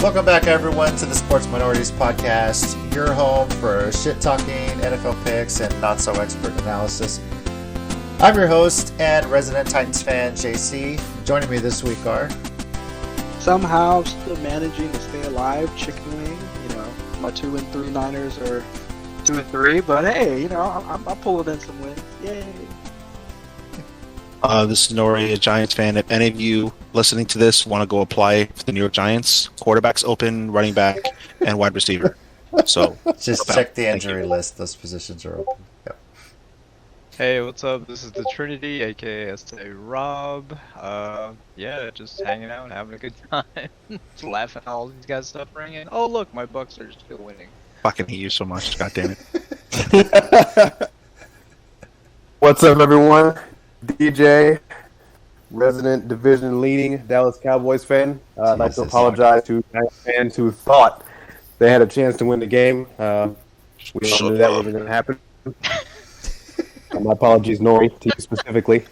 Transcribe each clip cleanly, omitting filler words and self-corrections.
Welcome back, everyone, to the Sports Minorities Podcast, your home for shit-talking NFL picks and not-so-expert analysis. I'm your host and resident Titans fan, JC. Joining me this week are... Somehow still managing to stay alive, chicken wing. You know, my 2 and 3 Niners are 2 and 3, but hey, you know, I'm pulling in some wins. Yay! This is Nori, a Giants fan. If any of you listening to this want to go apply for the New York Giants, quarterback's open, running back, and wide receiver. So just check the injury list; those positions are open. Yep. Hey, what's up? This is the Trinity, aka SA Rob. Yeah, just hanging out, having a good time, just laughing at all these guys suffering. And oh, look, my Bucks are still winning. Fucking hate you so much, god damn it. What's up, everyone? DJ, resident division leading Dallas Cowboys fan. I'd like to apologize to Giants fans who thought they had a chance to win the game. We all knew that wasn't going to happen. My apologies, Nori, to you specifically.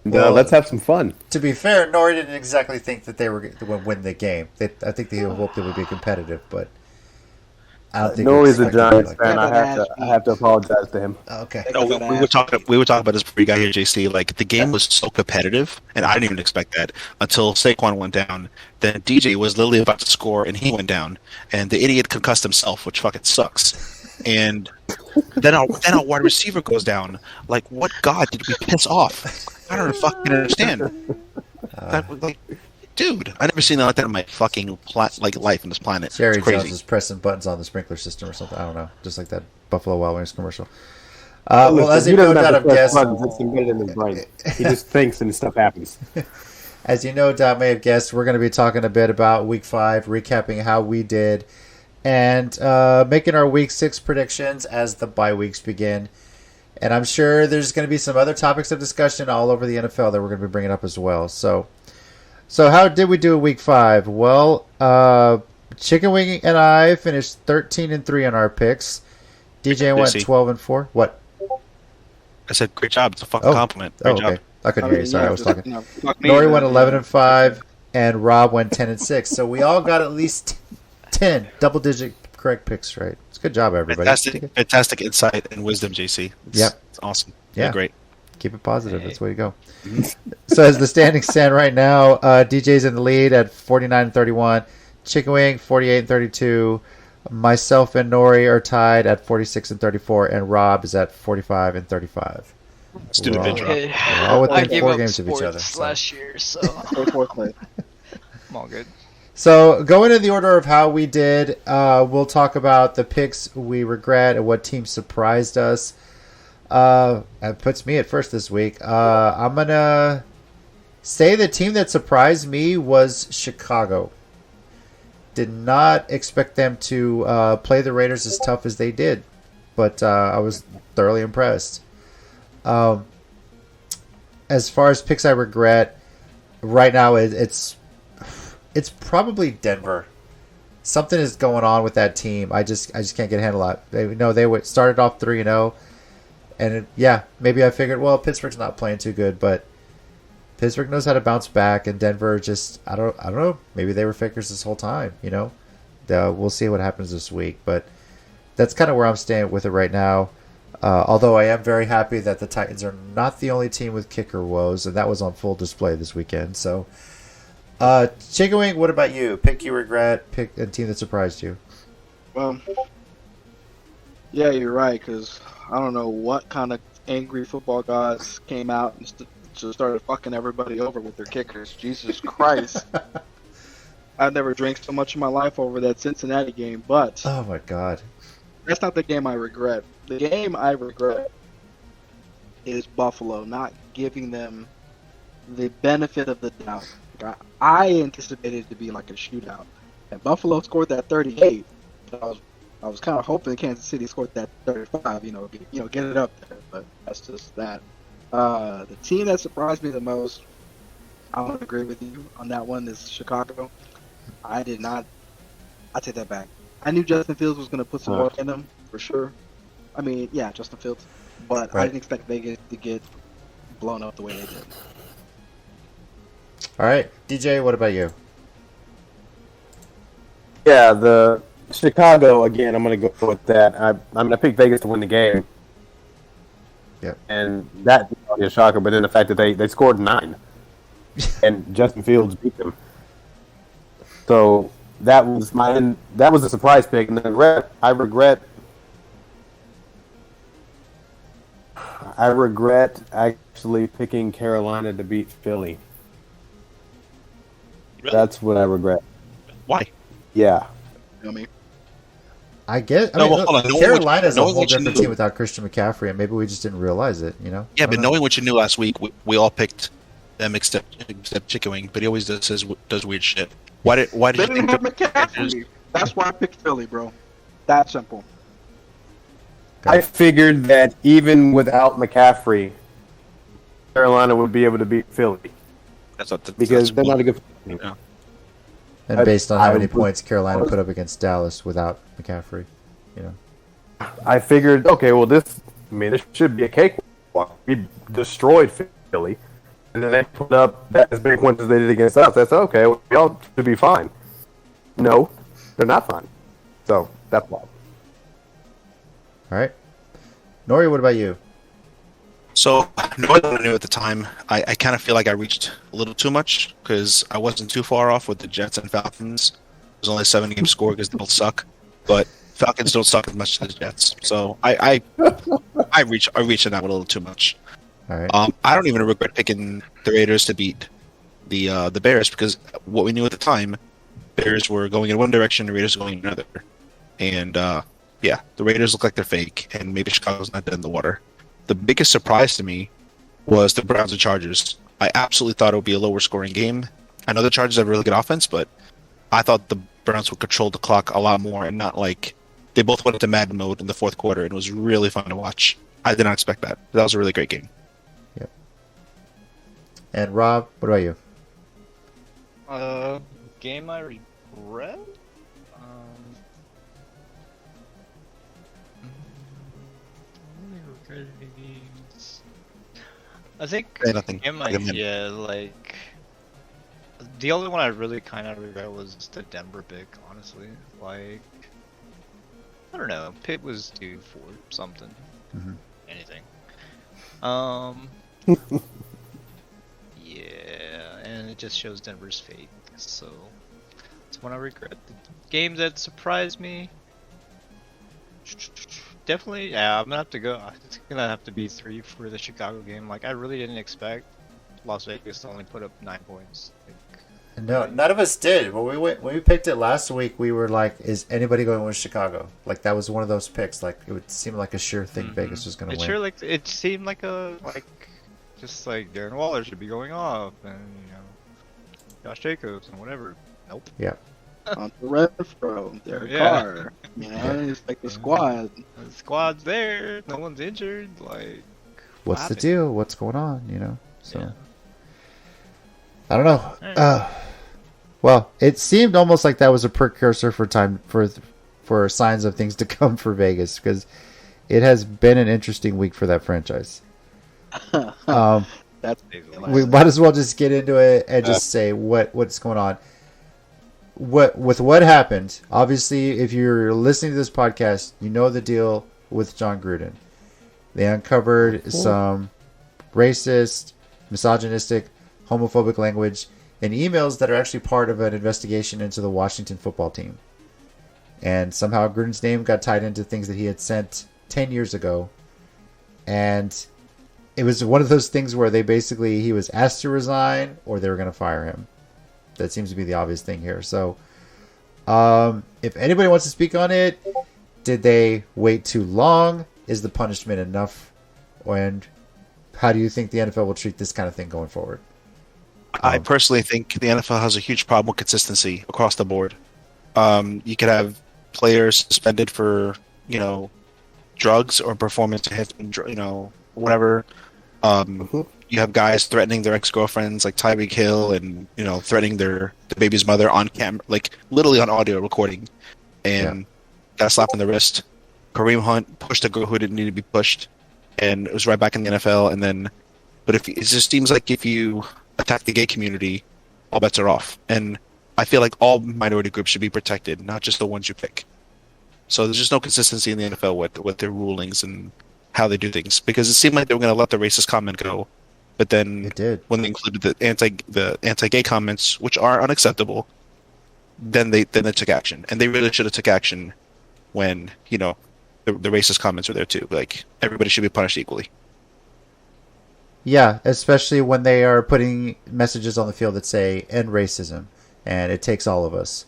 And, let's have some fun. To be fair, Nori didn't exactly think that they were going to win the game. I think they hoped it would be competitive, but I don't think Nori's a Giants fan. I have to apologize to him. Okay. No, we were talking about this before you got here, JC. Like, the game was so competitive, and I didn't even expect that until Saquon went down. Then DJ was literally about to score, and he went down, and the idiot concussed himself, which fucking sucks. And then our wide receiver goes down. Like, what god did we piss off? I don't fucking understand. Dude, I've never seen that like that in my fucking life on this planet. Jerry it's crazy. Jones is pressing buttons on the sprinkler system or something. I don't know. Just like that Buffalo Wild Wings commercial. Well, as you no doubt have guessed, it's embedded in his brain. He just thinks and stuff happens. As you no doubt may have guessed, we're going to be talking a bit about Week 5, recapping how we did, and making our Week 6 predictions as the bye weeks begin. And I'm sure there's going to be some other topics of discussion all over the NFL that we're going to be bringing up as well. So how did we do in Week 5? Well, Chicken Wing and I finished 13-3 on our picks. DJ went 12-4. What? I said, great job. It's a fucking compliment. Great job. I couldn't hear you. Sorry, I was talking. Nori went 11-5, and Rob went 10-6. So we all got at least 10 double-digit correct picks right. It's a good job, everybody. Fantastic insight and wisdom, JC. It's awesome. Yeah, great. Keep it positive. That's the way to go. So as the standings stand right now, DJ's in the lead at 49-31. Chicken Wing 48-32. Myself and Nori are tied at 46-34, and Rob is at 45-35. Let's do the bid drop. We're all within 4 games of each other. Last year, so I'm all good. So going in the order of how we did, we'll talk about the picks we regret and what team surprised us. It puts me at first this week. I'm going to say the team that surprised me was Chicago. Did not expect them to play the Raiders as tough as they did, but I was thoroughly impressed. As far as picks I regret, right now it's probably Denver. Something is going on with that team. I just can't get a handle on it. They started off 3-0. And maybe I figured, well, Pittsburgh's not playing too good, but Pittsburgh knows how to bounce back, and Denver just, I don't know, maybe they were fakers this whole time, you know? We'll see what happens this week, but that's kind of where I'm staying with it right now. Although I am very happy that the Titans are not the only team with kicker woes, and that was on full display this weekend. So, Chicken Wing, what about you? Pick you regret, pick a team that surprised you. Well, yeah, you're right, because I don't know what kind of angry football gods came out and just started fucking everybody over with their kickers. Jesus Christ. I've never drank so much in my life over that Cincinnati game, but... Oh, my God. That's not the game I regret. The game I regret is Buffalo not giving them the benefit of the doubt. I anticipated it to be like a shootout. And Buffalo scored that 38. I was kind of hoping Kansas City scored that 35, get it up there, but that's just that. The team that surprised me the most, I don't agree with you on that one, is Chicago. I take that back. I knew Justin Fields was going to put some work in them, for sure. I mean, yeah, Justin Fields. But right. I didn't expect Vegas to get blown up the way they did. All right. DJ, what about you? Yeah, the Chicago again. I'm going to go with that. I'm going to pick Vegas to win the game. Yep. And that would be a shocker. But then the fact that they scored 9, and Justin Fields beat them. So that was a surprise pick. And then I regret actually picking Carolina to beat Philly. Really? That's what I regret. Why? Yeah. You know me. I guess. I No, mean, well, hold on. Knowing Carolina's a knowing whole what you different knew- team without Christian McCaffrey, and maybe we just didn't realize it. You know? Yeah, I but don't know. knowing what you knew last week, we all picked them except Chicken Wing, but he always does weird shit. Why did They you didn't think have the McCaffrey. That's why I picked Philly, bro. That simple. I figured that even without McCaffrey, Carolina would be able to beat Philly because they're not a good team. Yeah. And based on how many would- points Carolina put up against Dallas without McCaffrey, you know. I figured, okay, well, this should be a cakewalk. We destroyed Philly, and then they put up that as many points as they did against us. That's okay. We all should be fine. No, they're not fine. So that's why. All right, Nori, what about you? So, knowing what I knew at the time, I kind of feel like I reached a little too much because I wasn't too far off with the Jets and Falcons. It was only a 7-game score because they both suck, but Falcons don't suck as much as the Jets. So I reached in that one a little too much. All right. I don't even regret picking the Raiders to beat the Bears because what we knew at the time, Bears were going in one direction, the Raiders were going in another, and yeah, the Raiders look like they're fake, and maybe Chicago's not dead in the water. The biggest surprise to me was the Browns and Chargers. I absolutely thought it would be a lower scoring game. I know the Chargers have really good offense, but I thought the Browns would control the clock a lot more and not like they both went into Madden mode in the fourth quarter, and it was really fun to watch. I did not expect that. That was a really great game. Yep. And Rob, what about you? Game I regret? Really regret any games. I think Say nothing. game Like a minute. like the only one I really kind of regret was the Denver pick. Honestly, like I don't know, Pitt was due for something, anything. Yeah, and it just shows Denver's fate. So it's one I regret. The game that surprised me, definitely. Yeah, I'm gonna have to go. It's gonna have to be 3 for the Chicago game. Like I really didn't expect Las Vegas to only put up 9 points. Like, No, none of us did. When we picked it last week, we were like, "Is anybody going with Chicago?" Like that was one of those picks. Like it would seem like a sure thing Vegas was going to it win. sure like it seemed like just like Darren Waller should be going off, and Josh Jacobs and whatever. Nope. Yeah. On the Renfro, Derek Yeah. Carr. You know, it's like the squad. The squad's there. No one's injured. Like, What's the happened? deal? What's going on? You know. So Yeah. I don't know. Well, it seemed almost like that was a precursor for signs of things to come for Vegas because it has been an interesting week for that franchise. That's We might as well just get into it and just say what's going on. What happened? Obviously, if you're listening to this podcast, you know the deal with John Gruden. They uncovered some racist, misogynistic, homophobic language in emails that are actually part of an investigation into the Washington football team. And somehow Gruden's name got tied into things that he had sent 10 years ago. And it was one of those things where he was asked to resign or they were going to fire him. That seems to be the obvious thing here. So, if anybody wants to speak on it, did they wait too long? Is the punishment enough? And how do you think the NFL will treat this kind of thing going forward? I personally think the NFL has a huge problem with consistency across the board. You could have players suspended for, drugs or performance enhancement, whatever. You have guys threatening their ex-girlfriends, like Tyreek Hill, and threatening the baby's mother on camera, like literally on audio recording, and got slapped in the wrist. Kareem Hunt pushed a girl who didn't need to be pushed, and it was right back in the NFL. But it just seems like if you attack the gay community, all bets are off. And I feel like all minority groups should be protected, not just the ones you pick. So there's just no consistency in the NFL with their rulings and how they do things, because it seemed like they were going to let the racist comment go, but then It did. when they included the anti-gay comments, which are unacceptable, then they took action, and they really should have took action when the racist comments are there too. Like, everybody should be punished equally. Yeah, especially when they are putting messages on the field that say "end racism," and it takes all of us.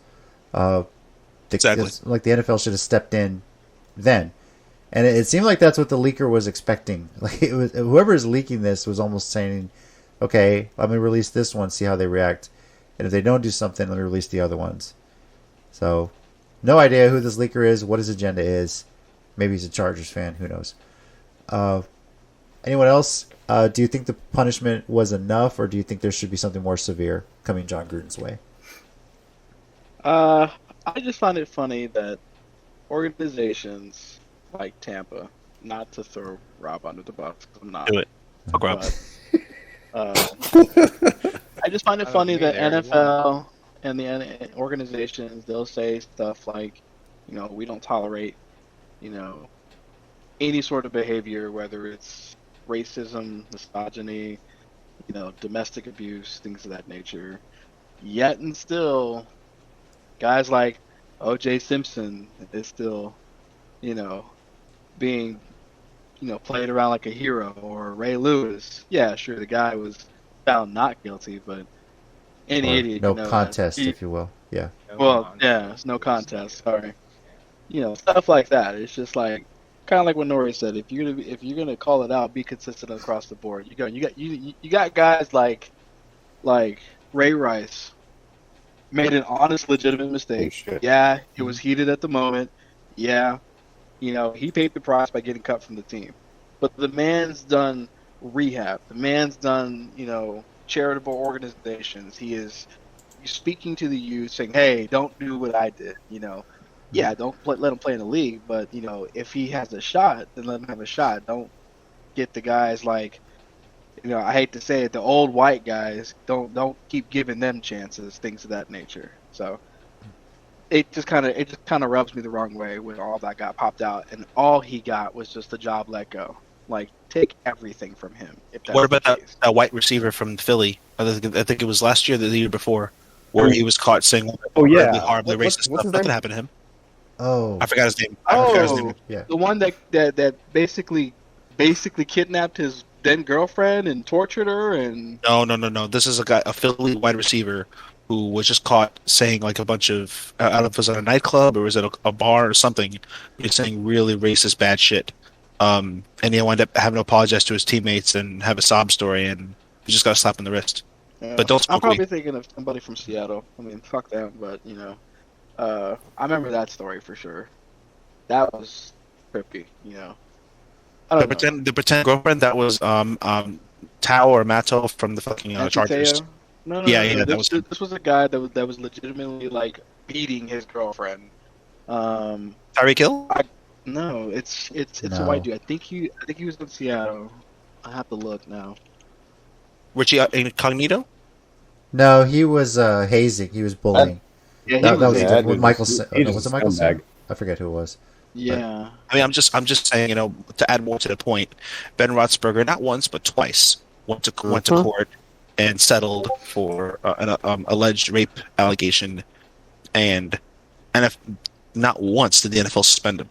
Exactly. Like the NFL should have stepped in then, and it seemed like that's what the leaker was expecting. Like, it was whoever is leaking this was almost saying, "Okay, let me release this one, see how they react, and if they don't do something, let me release the other ones." So, no idea who this leaker is, what his agenda is. Maybe he's a Chargers fan. Who knows? Anyone else? Do you think the punishment was enough, or do you think there should be something more severe coming John Gruden's way? I just find it funny that organizations like Tampa, not to throw Rob under the bus, 'cause I'm not. Do it. Fuck Rob. I just find it funny that NFL and the organizations, they'll say stuff like, we don't tolerate, any sort of behavior, whether it's racism, misogyny, domestic abuse, things of that nature. Yet and still, guys like O.J. Simpson is still, being, played around like a hero, or Ray Lewis. Yeah, sure, the guy was found not guilty, but any idiot, no contest, if you will. Yeah. Well, yeah, it's no contest. Sorry. Stuff like that. It's just like, kind of like what Nori said. If you're gonna call it out, be consistent across the board. You got guys like Ray Rice made an honest, legitimate mistake. Yeah, it was heated at the moment. Yeah, he paid the price by getting cut from the team. But the man's done rehab. The man's done charitable organizations. He is speaking to the youth, saying, "Hey, don't do what I did." Yeah, don't let him play in the league, but if he has a shot, then let him have a shot. Don't get the guys like, I hate to say it, the old white guys. Don't keep giving them chances, things of that nature. So it just kind of rubs me the wrong way when all that got popped out, and all he got was just the job let go. Like, take everything from him. If that's What about the case. that white receiver from Philly? I think it was last year, the year before, where he was caught saying horribly racist stuff. Nothing happened to him. Oh, I forgot his name. yeah. The one that basically kidnapped his then girlfriend and tortured her and. No. This is a Philly wide receiver who was just caught saying like a bunch of, I don't know if it was at a nightclub or was it a bar or something. He was saying really racist bad shit. And he wound up having to apologize to his teammates and have a sob story, and he just got a slap on the wrist. Yeah. But don't I'm smoke weed. probably thinking of somebody from Seattle. I mean, fuck them, but I remember that story for sure. That was trippy, I don't know. The pretend girlfriend, that was Tao or Mato from the fucking Chargers. No, Yeah, this was a guy that was legitimately like beating his girlfriend. Tyreek Hill? No, it's No. a white dude. I think he was in Seattle. I have to look now. Richie Incognito? No, he was hazing. He was bullying. Yeah, That was Yeah, with dude, Michael. he's Was it a Michael? scumbag. I forget who it was. yeah. I mean, I'm just saying, to add more to the point, Ben Roethlisberger not once but twice went to court and settled for an alleged rape allegation, and if not once did the NFL suspend him.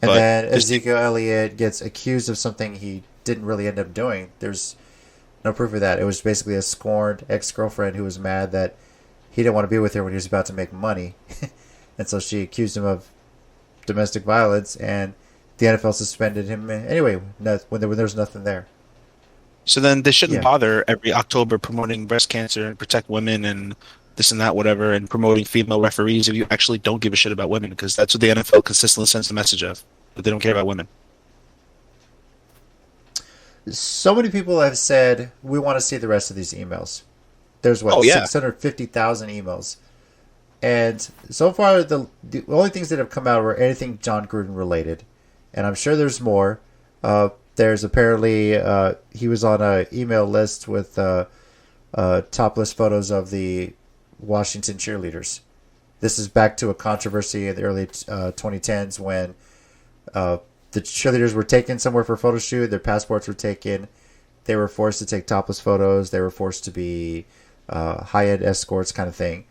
And But then this- Ezekiel Elliott gets accused of something he didn't really end up doing. There's no proof of that. It was basically a scorned ex-girlfriend who was mad that he didn't want to be with her when he was about to make money. And so she accused him of domestic violence, and the NFL suspended him anyway when there was nothing there. So then they shouldn't Yeah. bother every October promoting breast cancer and protect women and this and that, whatever, and promoting female referees if you actually don't give a shit about women, because that's what the NFL consistently sends the message of, that they don't care about women. So many people have said, we want to see the rest of these emails. There's, 650,000 emails. And so far, the only things that have come out were anything John Gruden related. And I'm sure there's more. There's apparently, he was on an email list with topless photos of the Washington cheerleaders. This is back to a controversy in the early 2010s when the cheerleaders were taken somewhere for a photo shoot. Their passports were taken. They were forced to take topless photos. They were forced to be high-end escorts kind of thing.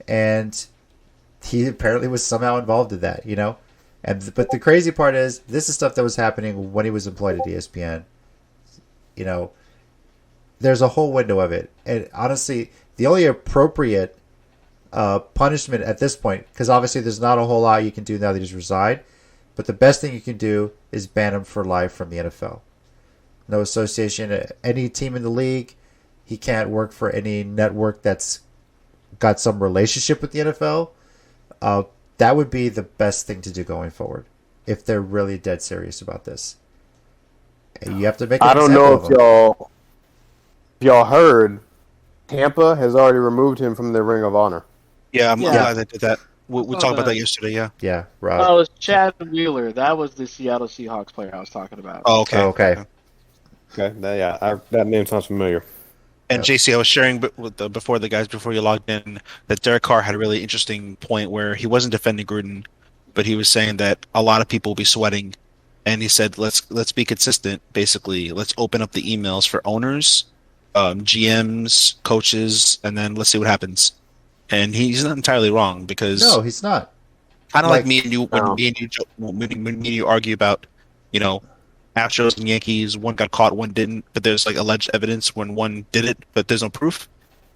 And he apparently was somehow involved in that, you know? But the crazy part is, this is stuff that was happening when he was employed at ESPN. You know, there's a whole window of it. And honestly, the only appropriate punishment at this point, because obviously there's not a whole lot you can do now that he's resigned, but the best thing you can do is ban him for life from the NFL. No association to any team in the league. He can't work for any network that's got some relationship with the NFL. That would be the best thing to do going forward if they're really dead serious about this. You have to make. I don't know if y'all heard. Tampa has already removed him from the Ring of Honor. Yeah, I'm glad they did that. We talked about that yesterday. Yeah. Rob. Oh, it was Chad Wheeler. That was the Seattle Seahawks player I was talking about. Oh, okay. Okay. That name sounds familiar. And JC, I was sharing before you logged in that Derek Carr had a really interesting point where he wasn't defending Gruden, but he was saying that a lot of people will be sweating, and he said, let's be consistent. Basically, let's open up the emails for owners, GMs, coaches, and then let's see what happens. And he's not entirely wrong, because No, he's not. kind of like me and you when me and you argue about, you know, Astros and Yankees, one got caught, one didn't, but there's like alleged evidence when one did it, but there's no proof.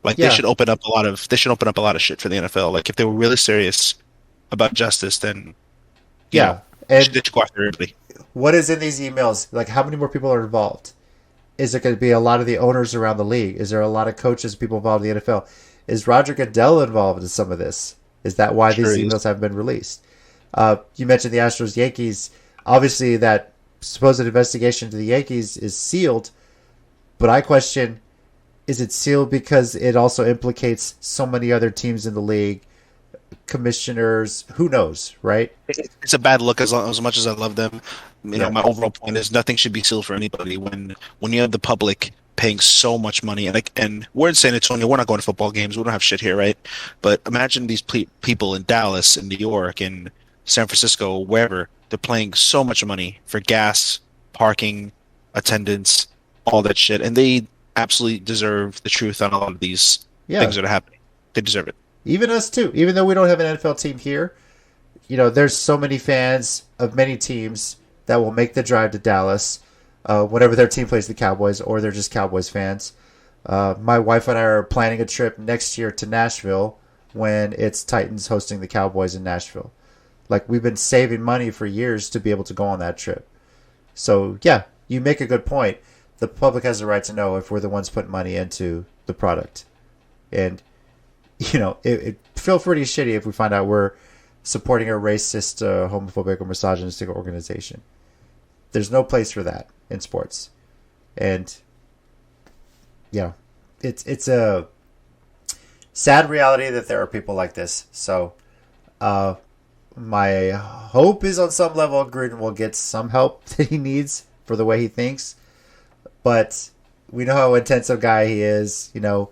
Like they should open up a lot of shit for the NFL. Like if they were really serious about justice, then And they should go after everybody. what is in these emails? Like, how many more people are involved? Is it going to be a lot of the owners around the league? Is there a lot of coaches, people involved in the NFL? Is Roger Goodell involved in some of this? Is that why these emails haven't been released? You mentioned the Astros, Yankees. Obviously, that supposed investigation to the Yankees is sealed, but I question, is it sealed because it also implicates so many other teams in the league, commissioners, who knows, right? It's a bad look as much as I love them. You know, my overall point is nothing should be sealed for anybody when you have the public paying so much money, and we're in San Antonio, we're not going to football games, we don't have shit here, right? But imagine these people in Dallas, in New York, in San Francisco, wherever. They're paying so much money for gas, parking, attendance, all that shit, and they absolutely deserve the truth on a lot of these things that are happening. They deserve it. Even us too. Even though we don't have an NFL team here, you know, there's so many fans of many teams that will make the drive to Dallas whenever their team plays the Cowboys, or they're just Cowboys fans. My wife and I are planning a trip next year to Nashville when it's Titans hosting the Cowboys in Nashville. Like, we've been saving money for years to be able to go on that trip. So, yeah, you make a good point. The public has the right to know if we're the ones putting money into the product. And, you know, it feel pretty shitty if we find out we're supporting a racist, homophobic, or misogynistic organization. There's no place for that in sports. And, yeah, it's a sad reality that there are people like this. So, my hope is on some level Gruden will get some help that he needs for the way he thinks. But we know how intense a guy he is. You know,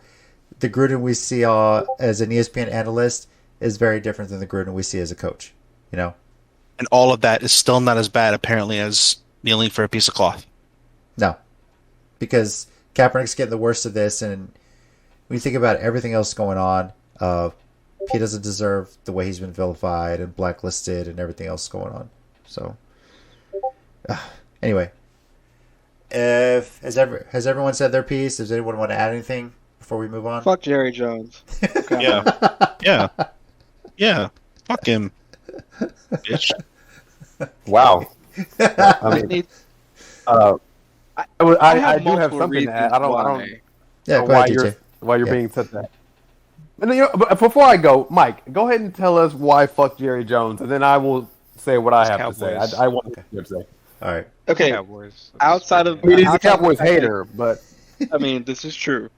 the Gruden we see as an ESPN analyst is very different than the Gruden we see as a coach. You know? And all of that is still not as bad, apparently, as kneeling for a piece of cloth. No. Because Kaepernick's getting the worst of this, and when you think about everything else going on, he doesn't deserve the way he's been vilified and blacklisted and everything else going on. So, anyway, has everyone said their piece? Does anyone want to add anything before we move on? Fuck Jerry Jones. Okay. Yeah. Fuck him, bitch. Wow. I mean, I do have something to add. I don't. Yeah, go ahead, DJ. Why you're being such that. And then, but before I go, Mike, go ahead and tell us why fuck Jerry Jones, and then I will say what I have to say. I want to say. All right. Okay. Cowboys. Outside of, he's a Cowboys hater, but I mean, this is true.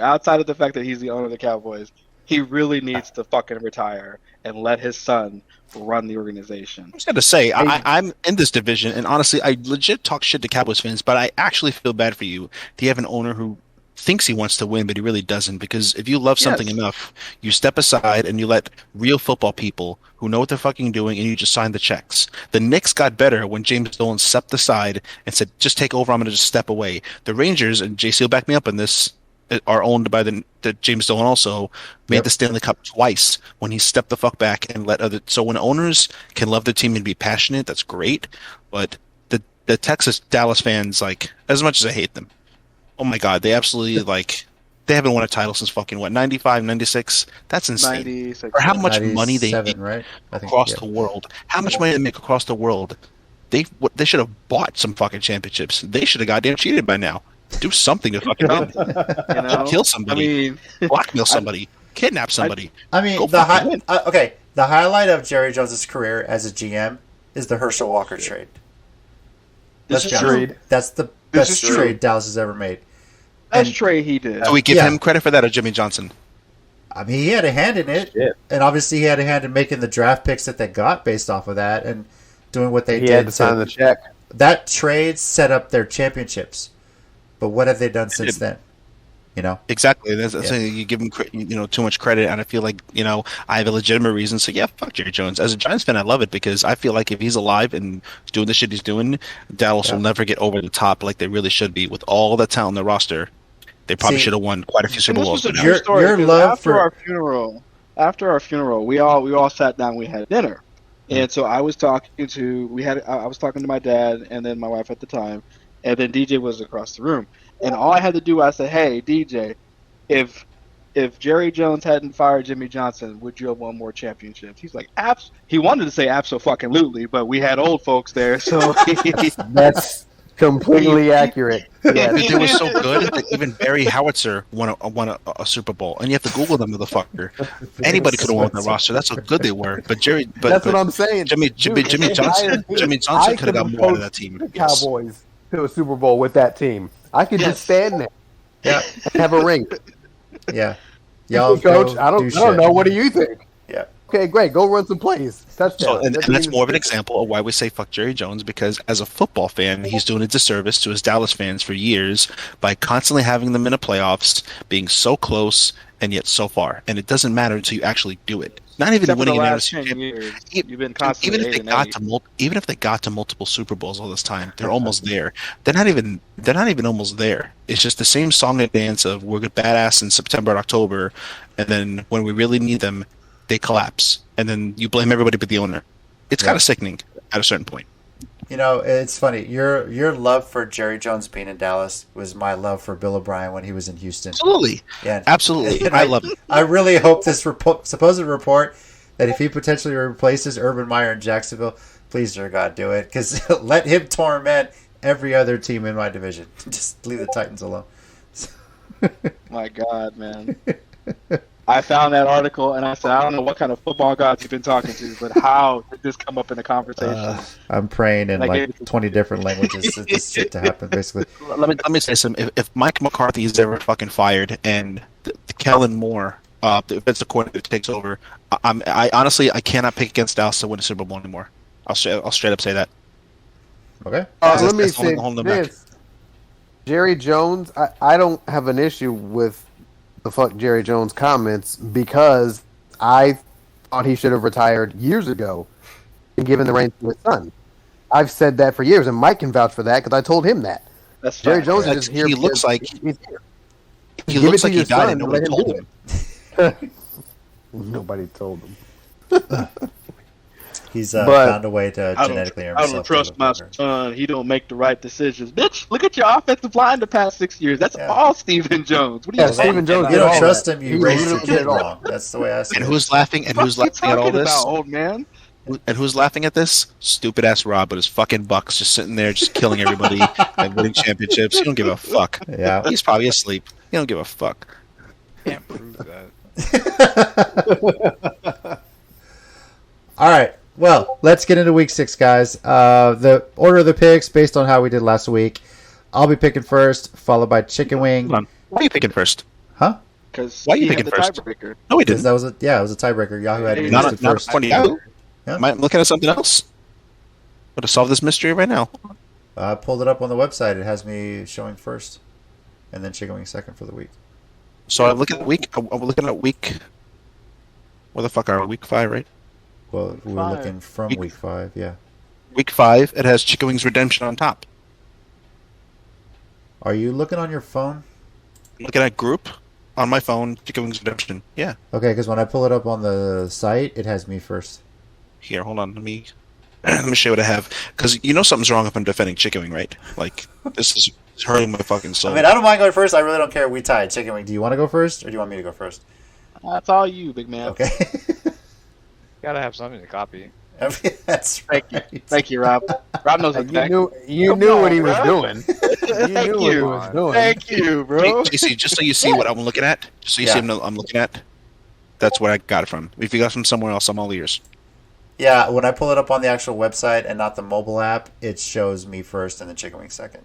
Outside of the fact that he's the owner of the Cowboys, he really needs to fucking retire and let his son run the organization. I was going to say, I'm in this division, and honestly, I legit talk shit to Cowboys fans, but I actually feel bad for you. Do you have an owner who thinks he wants to win, but he really doesn't. Because if you love something enough, you step aside and you let real football people who know what they're fucking doing, and you just sign the checks. The Knicks got better when James Dolan stepped aside and said, "Just take over. I'm going to just step away." The Rangers, and JC will back me up on this, are owned by the James Dolan also, made the Stanley Cup twice when he stepped the fuck back and let other. So when owners can love their team and be passionate, that's great. But the Texas Dallas fans, like, as much as I hate them, oh my god, they absolutely they haven't won a title since fucking 95, 96. That's insane. 96. For how much money they make right? across the world, how much money they make across the world, they should have bought some fucking championships. They should have goddamn cheated by now. Do something to fucking win. Kill somebody, blackmail somebody, kidnap somebody. The highlight of Jerry Jones' career as a GM is the Herschel Walker trade. That's the best trade Dallas has ever made. Best trade he did. Do we give him credit for that, or Jimmy Johnson? I mean, he had a hand in it, and obviously he had a hand in making the draft picks that they got based off of that, and doing what they did. He had to sign the check. That trade set up their championships, but what have they done since then? Exactly. That's you give him too much credit, and I feel like I have a legitimate reason. So fuck Jerry Jones. As a Giants fan, I love it because I feel like if he's alive and doing the shit he's doing, Dallas will never get over the top like they really should be with all the talent on the roster. They probably should have won quite a few Super Bowls. This was a true story. After our funeral, we all sat down. We had dinner, and so I was talking to my dad and then my wife at the time, and then DJ was across the room. And all I had to do, I said, "Hey, DJ, if Jerry Jones hadn't fired Jimmy Johnson, would you have won more championships?" He's like, he wanted to say abso-fucking-lutely, but we had old folks there, so that's completely accurate. Yeah, they were so good that even Barry Howitzer won a Super Bowl, and you have to Google them, motherfucker. Anybody could have won the roster. That's how good they were. But that's what I'm saying. Jimmy Johnson could have got more out of that team. The Cowboys to a Super Bowl with that team. I could just stand there. Yeah. And have a ring. Yeah. Coach, I don't know. What do you think? Yeah. Okay, great. Go run some plays. Touchdown. And that's more of an example of why we say fuck Jerry Jones, because as a football fan, he's doing a disservice to his Dallas fans for years by constantly having them in the playoffs, being so close and yet so far. And it doesn't matter until you actually do it. Not even winning an NFC. Even if they got to multiple Super Bowls all this time, they're almost there. They're not even almost there. It's just the same song and dance of we're badass in September and October, and then when we really need them, they collapse, and then you blame everybody but the owner. It's kind of sickening at a certain point. It's funny. Your love for Jerry Jones being in Dallas was my love for Bill O'Brien when he was in Houston. Absolutely. Yeah, absolutely. I love it. I really hope this supposed report that if he potentially replaces Urban Meyer in Jacksonville, please, dear God, do it. Because let him torment every other team in my division. Just leave the Titans alone. My God, man. I found that article and I said, I don't know what kind of football gods you've been talking to, but how did this come up in a conversation? I'm praying in like 20 different languages for this shit to happen, basically. Let me say something. If Mike McCarthy is ever fucking fired and Kellen Moore, the defensive coordinator, takes over, I honestly cannot pick against Dallas to win a Super Bowl anymore. I'll straight up say that. Okay. Let me say this. Jerry Jones, I don't have an issue with the fuck Jerry Jones comments because I thought he should have retired years ago and given the reins to his son. I've said that for years, and Mike can vouch for that because I told him that. That's Jerry Jones is here. He looks like he's here. He looks like he died and nobody told him. Nobody told him. He's found a way to genetically I don't trust my son. He don't make the right decisions. Bitch, look at your offensive line the past 6 years. That's all Stephen Jones. What are you Stephen Jones. You don't trust him. You raised your kid wrong. That's the way I see it. And who's laughing? And who's laughing at all this? About, old man? And who's laughing at this? Stupid ass Rob with his fucking Bucks just sitting there, just killing everybody and winning championships. He don't give a fuck. Yeah, he's probably asleep. He don't give a fuck. Can't prove that. All right. Well, let's get into week 6, guys. The order of the picks based on how we did last week. I'll be picking first, followed by Chicken Wing. Hold on. Why are you picking first? Huh? Because why are you picking first? Tiebreaker. No, he didn't. That was a tiebreaker. Yahoo had it not first. Not Yahoo. Yeah. Am I looking at something else? Want to solve this mystery right now? I pulled it up on the website. It has me showing first. and then chicken wing second for the week. So I'm looking at week. We're looking at week. Where the fuck are we? Week 5, right? Well, we're five. looking from week 5, yeah. Week 5. It has Chicken Wings Redemption on top. Are you looking on your phone? Looking at group on my phone. Chicken Wings Redemption. Yeah. Okay, because when I pull it up on the site, it has me first. Here, hold on. Let me show you what I have. Because you know something's wrong if I'm defending Chicken Wing, right? Like, this is hurting my fucking soul. I mean, I don't mind going first. I really don't care. We tied. Chicken wing. Do you want to go first, or do you want me to go first? That's all you, big man. Okay. Gotta have something to copy. That's right. Thank you, Rob. Rob knows what You knew what he was bro. doing. You knew what he was doing. Thank you, Hey, bro. JC, just so you see what I'm looking at, just so you see what I'm looking at, that's where I got it from. If you got it from somewhere else, I'm all ears. Yeah, when I pull it up on the actual website and not the mobile app, it shows me first and then chicken wing second.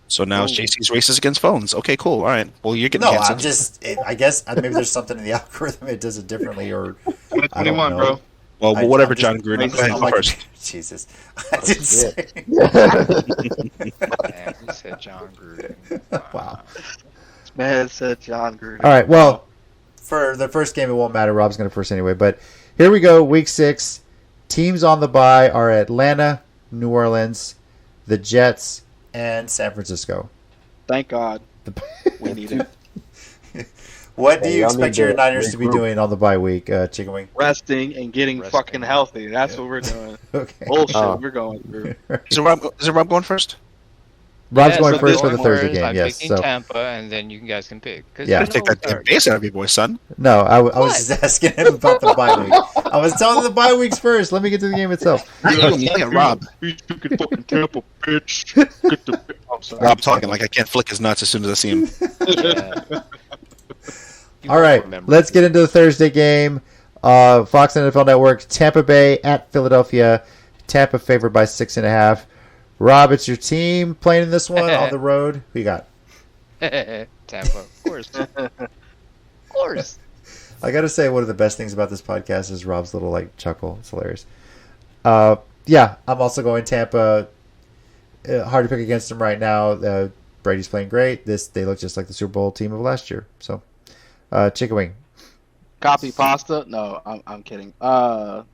So now it's JC's races against phones. Okay, cool. All right. Well, you're getting No, canceled. I'm just. I guess maybe there's something in the algorithm. It does it differly, or I don't 21, know. bro. Well, I'm whatever, just John Gruden. Go ahead, I'm go like, first. Jesus, I didn't say. Man, he said John Gruden. Wow. Man said John Gruden. All right. Well, for the first game, it won't matter. Rob's going to first anyway. But here we go. Week 6. Teams on the bye are Atlanta, New Orleans, the Jets, and San Francisco. Thank God. We need it. What do Hey, you y'all expect need your to Niners to be regroup. doing on the bye week, Chicken Wing? Resting and getting Resting. fucking healthy. That's what we're doing. Okay. Bullshit Oh. we're going through. Is it Rob going first? Rob's Yeah, going so first for going the Thursday first, game. I'm Yes. picking So Tampa, and then you guys can pick. 'Cause Yeah. you Take know that our- base out of you, boy, son. no, I was just asking him about the bye week. I was telling him the bye weeks first. Let me get to the game itself. I'm yelling at Rob. He's picking fucking Tampa, bitch. Get the I'm sorry. Rob talking like I can't flick his nuts as soon as I see him. Yeah. You All won't right, remember. let's get into the Thursday game. Fox NFL Network, Tampa Bay at Philadelphia. Tampa favored by 6.5. Rob, it's your team playing in this one on the road. Who you got? Tampa, of course. Of course. I got to say, one of the best things about this podcast is Rob's little like chuckle. It's hilarious. Yeah, I'm also going Tampa. Hard to pick against them right now. Brady's playing great. They look just like the Super Bowl team of last year. So, Chicken Wing. Copy pasta? No, I'm kidding. I'm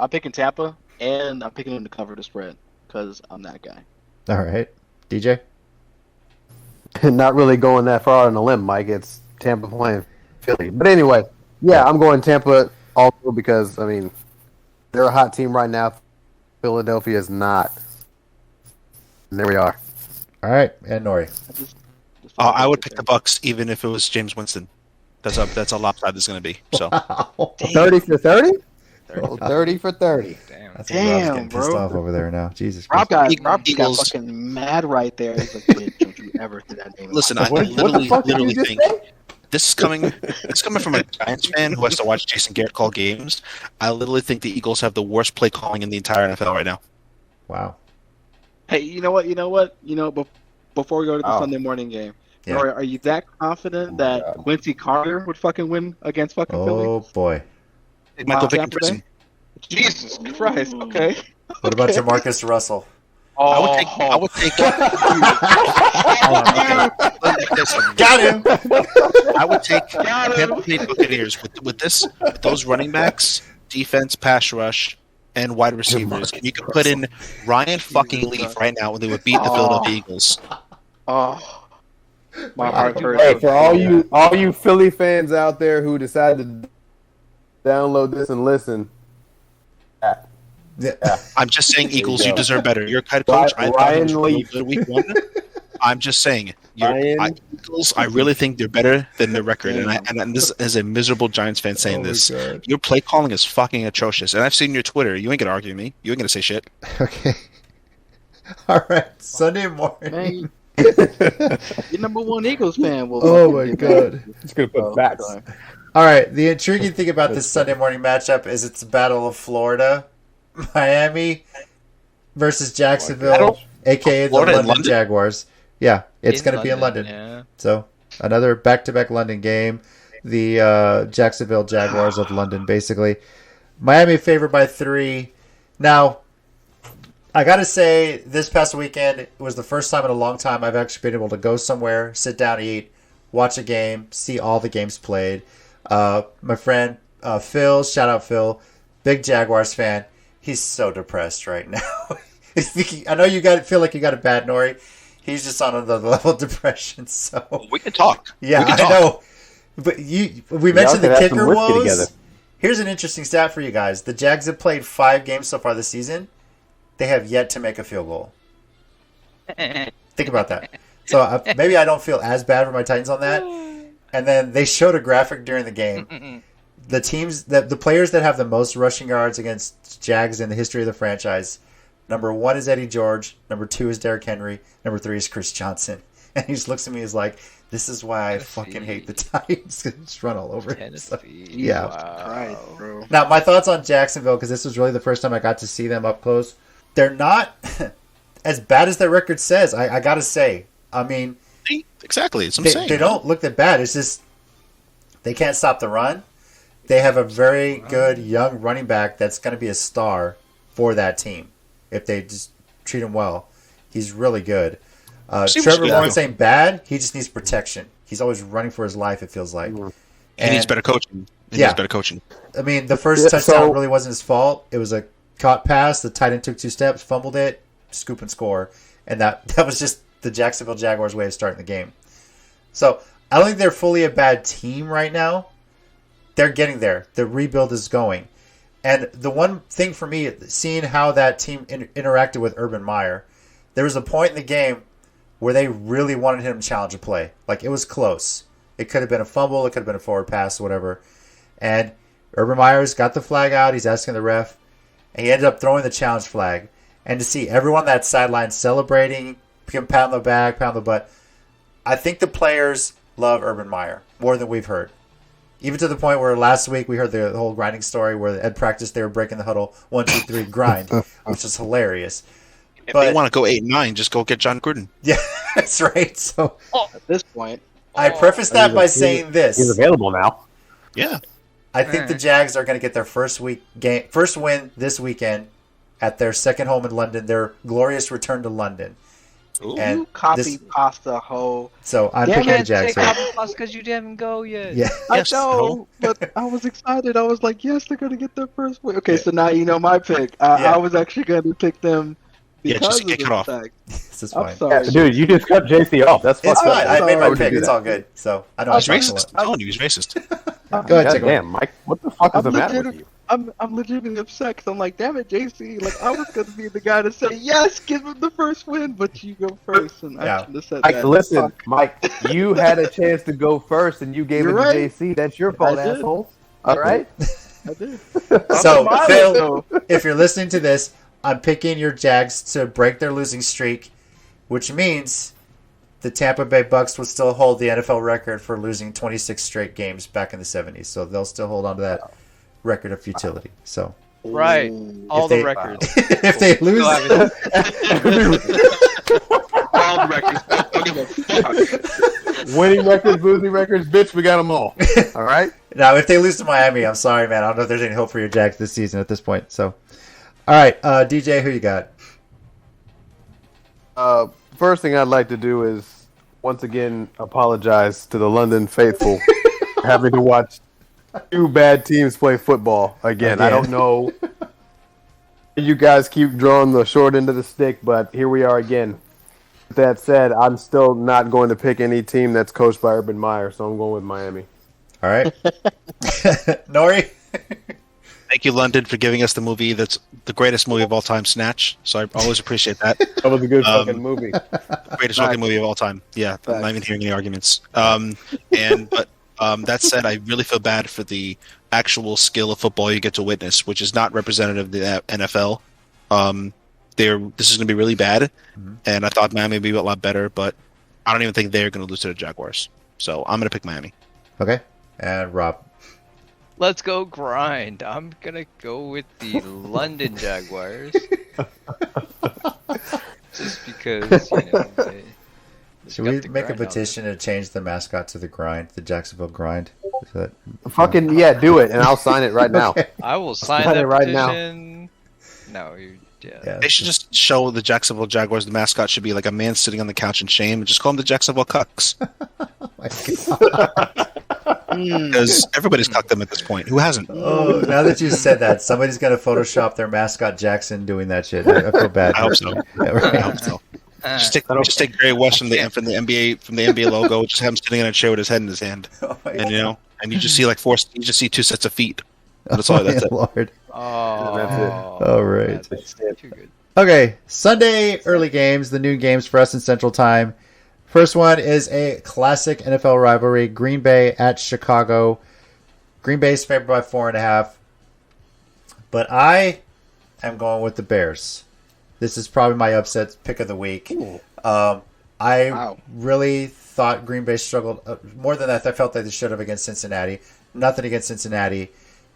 picking Tampa, and I'm picking them to cover the spread because I'm that guy. All right, DJ. Not really going that far on a limb, Mike. It's Tampa playing Philly. But anyway, yeah, I'm going Tampa also because, I mean, they're a hot team right now. Philadelphia is not. And there we are. All right, and Nori. I would pick the Bucks even if it was James Winston. That's a lopsided it's going to be. So 30 for 30? 30. 30 for 30. Damn. That's Damn, Rob's getting pissed bro. off over there now. Jesus Rob Christ. got Eagles. fucking mad right there. He's like, bitch, don't you ever say that name. listen, I What the literally fuck did you just think say? this is coming. It's coming from a Giants fan who has to watch Jason Garrett call games. I literally think the Eagles have the worst play calling in the entire NFL right now. Wow. Hey, you know what? Before we go to the Oh. Sunday morning game, Yeah. Nori, are you that confident that God. Quincy Carter would fucking win against fucking Philly? Oh boy. They might go pick in Tampa Bay? prison. Jesus Christ. Okay. What about Jamarcus Russell? I would take. I would take. Listen, Got him. I would take Got him. Tampa Bay Buccaneers with those running backs, defense, pass rush, and wide receivers. And you could put in Ryan fucking Leaf right now when they would beat the Philadelphia Eagles. Oh, my heart hurts. Hey, for all you Philly fans out there who decided to download this and listen, Yeah. I'm just saying, Eagles, you go. deserve better. You're head coach. I thought he Ryan was really Leaf. good week 1. I'm just saying, Eagles. I really think they're better than their record, and this is a miserable Giants fan saying Oh my this. God. Your play calling is fucking atrocious, and I've seen your Twitter. You ain't gonna argue with me. You ain't gonna say shit. Okay. All right. Sunday morning. Man, your number one Eagles fan will. Oh fucking my get mad. God. just gonna put Oh, facts. sorry. All right. The intriguing thing about this Sunday morning matchup is it's the Battle of Florida, Miami versus Jacksonville, aka the Florida and London London? Jaguars. Yeah, it's going to be in London. Yeah. So another back-to-back London game. The Jacksonville Jaguars of London, basically. Miami favored by 3. Now, I gotta say, this past weekend was the first time in a long time I've actually been able to go somewhere, sit down, eat, watch a game, see all the games played. My friend Phil, shout out Phil, big Jaguars fan. He's so depressed right now. I know feel like you got it bad, Nori. He's just on another level of depression. So We can talk. yeah, We can I talk. know. But we mentioned the could have some kicker whiskey woes. together. Here's an interesting stat for you guys. The Jags have played 5 games so far this season. They have yet to make a field goal. Think about that. So maybe I don't feel as bad for my Titans on that. And then they showed a graphic during the game. The teams, the players that have the most rushing yards against Jags in the history of the franchise, number 1 is Eddie George, number 2 is Derrick Henry, number 3 is Chris Johnson. And he just looks at me as like, this is why I fucking hate the Titans. Just run all over it. So, yeah. Right, bro. Now, my thoughts on Jacksonville, because this was really the first time I got to see them up close. They're not as bad as their record says, I got to say. I mean, Exactly. That's what I'm saying. they don't look that bad. It's just they can't stop the run. They have a very good young running back that's going to be a star for that team if they just treat him well. He's really good. Trevor Lawrence ain't bad. He just needs protection. He's always running for his life, it feels like. He needs better coaching. He needs better coaching. I mean, the first touchdown really wasn't his fault. It was a caught pass. The tight end took 2 steps, fumbled it, scoop and score. And that was just the Jacksonville Jaguars' way of starting the game. So I don't think they're fully a bad team right now. They're getting there. The rebuild is going. And the one thing for me, seeing how that team interacted with Urban Meyer, there was a point in the game where they really wanted him to challenge a play. Like, it was close. It could have been a fumble. It could have been a forward pass, whatever. And Urban Meyer's got the flag out. He's asking the ref. And he ended up throwing the challenge flag. And to see everyone on that sideline celebrating, pound the back, pound the butt, I think the players love Urban Meyer more than we've heard. Even to the point where last week we heard the whole grinding story where at practice they were breaking the huddle 1, 2, 3 grind, which is hilarious. If they want to go 8-9, just go get John Gruden. Yeah, that's right. So At this point, I preface that by saying this: He's available now. Yeah. I think the Jags are going to get their first win this weekend at their second home in London. Their glorious return to London. Ooh. And you copy pasta hoe. So I'm Damn picking the it, Jags. because you didn't go yet. Yeah. Yes, I know, but I was excited. I was like, yes, they're going to get their first win. Okay, so now you know my pick. I was actually going to pick them because just get of cut the off. fact. This is I'm fine. sorry. Yeah, dude, you just cut JC off. That's It's fucked up. fine. I made my sorry. pick. It's all good. So I know He's I talked a racist. lot. I'm telling you, he's racist. Go ahead, God take damn, Mike. What the fuck is the matter with you? I'm legitimately upset because I'm like, damn it, JC. Like, I was going to be the guy to say, yes, give him the first win, but you go first. And I shouldn't have said Mike, that. listen, Fuck. Mike, you had a chance to go first and you gave You're it right. to JC. That's your fault, I did. asshole. All right? I did. So, I'm Phil, if you're listening to this, I'm picking your Jags to break their losing streak, which means the Tampa Bay Bucks will still hold the NFL record for losing 26 straight games back in the 70s. So they'll still hold on to that record of futility. So Right. All they- the records. if they lose, All the records. Don't give a fuck. Winning records, losing records, bitch, we got them all. All right? now if they lose to Miami, I'm sorry, man. I don't know if there's any hope for your Jags this season at this point. So, all right, DJ, who you got? First thing I'd like to do is once again apologize to the London faithful for having to watch 2 bad teams play football again. I don't know. You guys keep drawing the short end of the stick, but here we are again. With that said, I'm still not going to pick any team that's coached by Urban Meyer, so I'm going with Miami. All right, Nori. Thank you, London, for giving us the movie that's the greatest movie of all time, Snatch. So I always appreciate that. That was a good fucking movie. Greatest fucking movie of all time. Yeah, I'm not even hearing any arguments. But that said, I really feel bad for the actual skill of football you get to witness, which is not representative of the NFL. This is going to be really bad, and I thought Miami would be a lot better, but I don't even think they're going to lose to the Jaguars. So I'm going to pick Miami. Okay, and Rob. Let's go grind. I'm gonna go with the London Jaguars. Just because, Should we make a petition to change the mascot to the Grind, the Jacksonville Grind? Is that... Fucking, yeah, do it, and I'll sign it right now. Okay. I will sign Sign that it right now. petition. No, Yeah. They should just show the Jacksonville Jaguars. The mascot should be like a man sitting on the couch in shame, and just call them the Jacksonville Cucks. Because everybody's cucked them at this point. Who hasn't? Oh, now that you said that, somebody's gonna Photoshop their mascot Jackson doing that shit. I feel bad. I hope so. Yeah, right. I hope so. Just take Gary West from the NBA logo. Just have him sitting in a chair with his head in his hand, Oh my and God. and you just see you just see 2 sets of feet. That's all. That's Oh, it. Lord. Oh, That's it. All right. That's too good. Okay, Sunday early games, the noon games for us in Central Time. First one is a classic NFL rivalry: Green Bay at Chicago. Green Bay is favored by 4.5, but I am going with the Bears. This is probably my upset pick of the week. I really thought Green Bay struggled more than that. I felt that they should have against Cincinnati. Nothing against Cincinnati,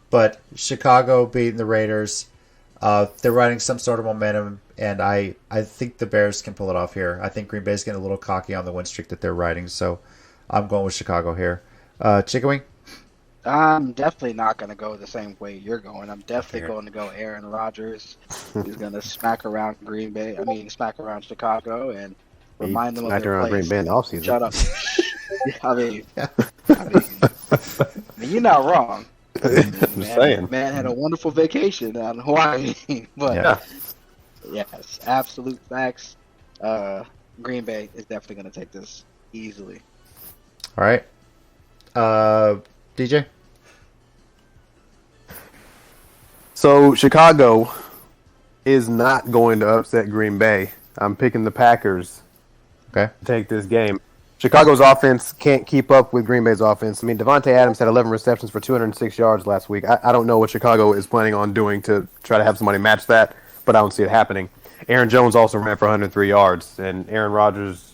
but Chicago beating the Raiders. They're riding some sort of momentum, and I think the Bears can pull it off here. I think Green Bay's getting a little cocky on the win streak that they're riding, so I'm going with Chicago here. Chicken Wing? I'm definitely not going to go the same way you're going. I'm definitely going to go Aaron Rodgers. He's going to smack around smack around Chicago and remind them of their around place. Green Bay in the offseason. Shut up. I mean, you're not wrong. Just saying. Man had a wonderful vacation on Hawaii. But yes, absolute facts. Green Bay is definitely going to take this easily. All right. DJ? So Chicago is not going to upset Green Bay. I'm picking the Packers Okay. to take this game. Chicago's offense can't keep up with Green Bay's offense. I mean, Devontae Adams had 11 receptions for 206 yards last week. I don't know what Chicago is planning on doing to try to have somebody match that, but I don't see it happening. Aaron Jones also ran for 103 yards, and Aaron Rodgers,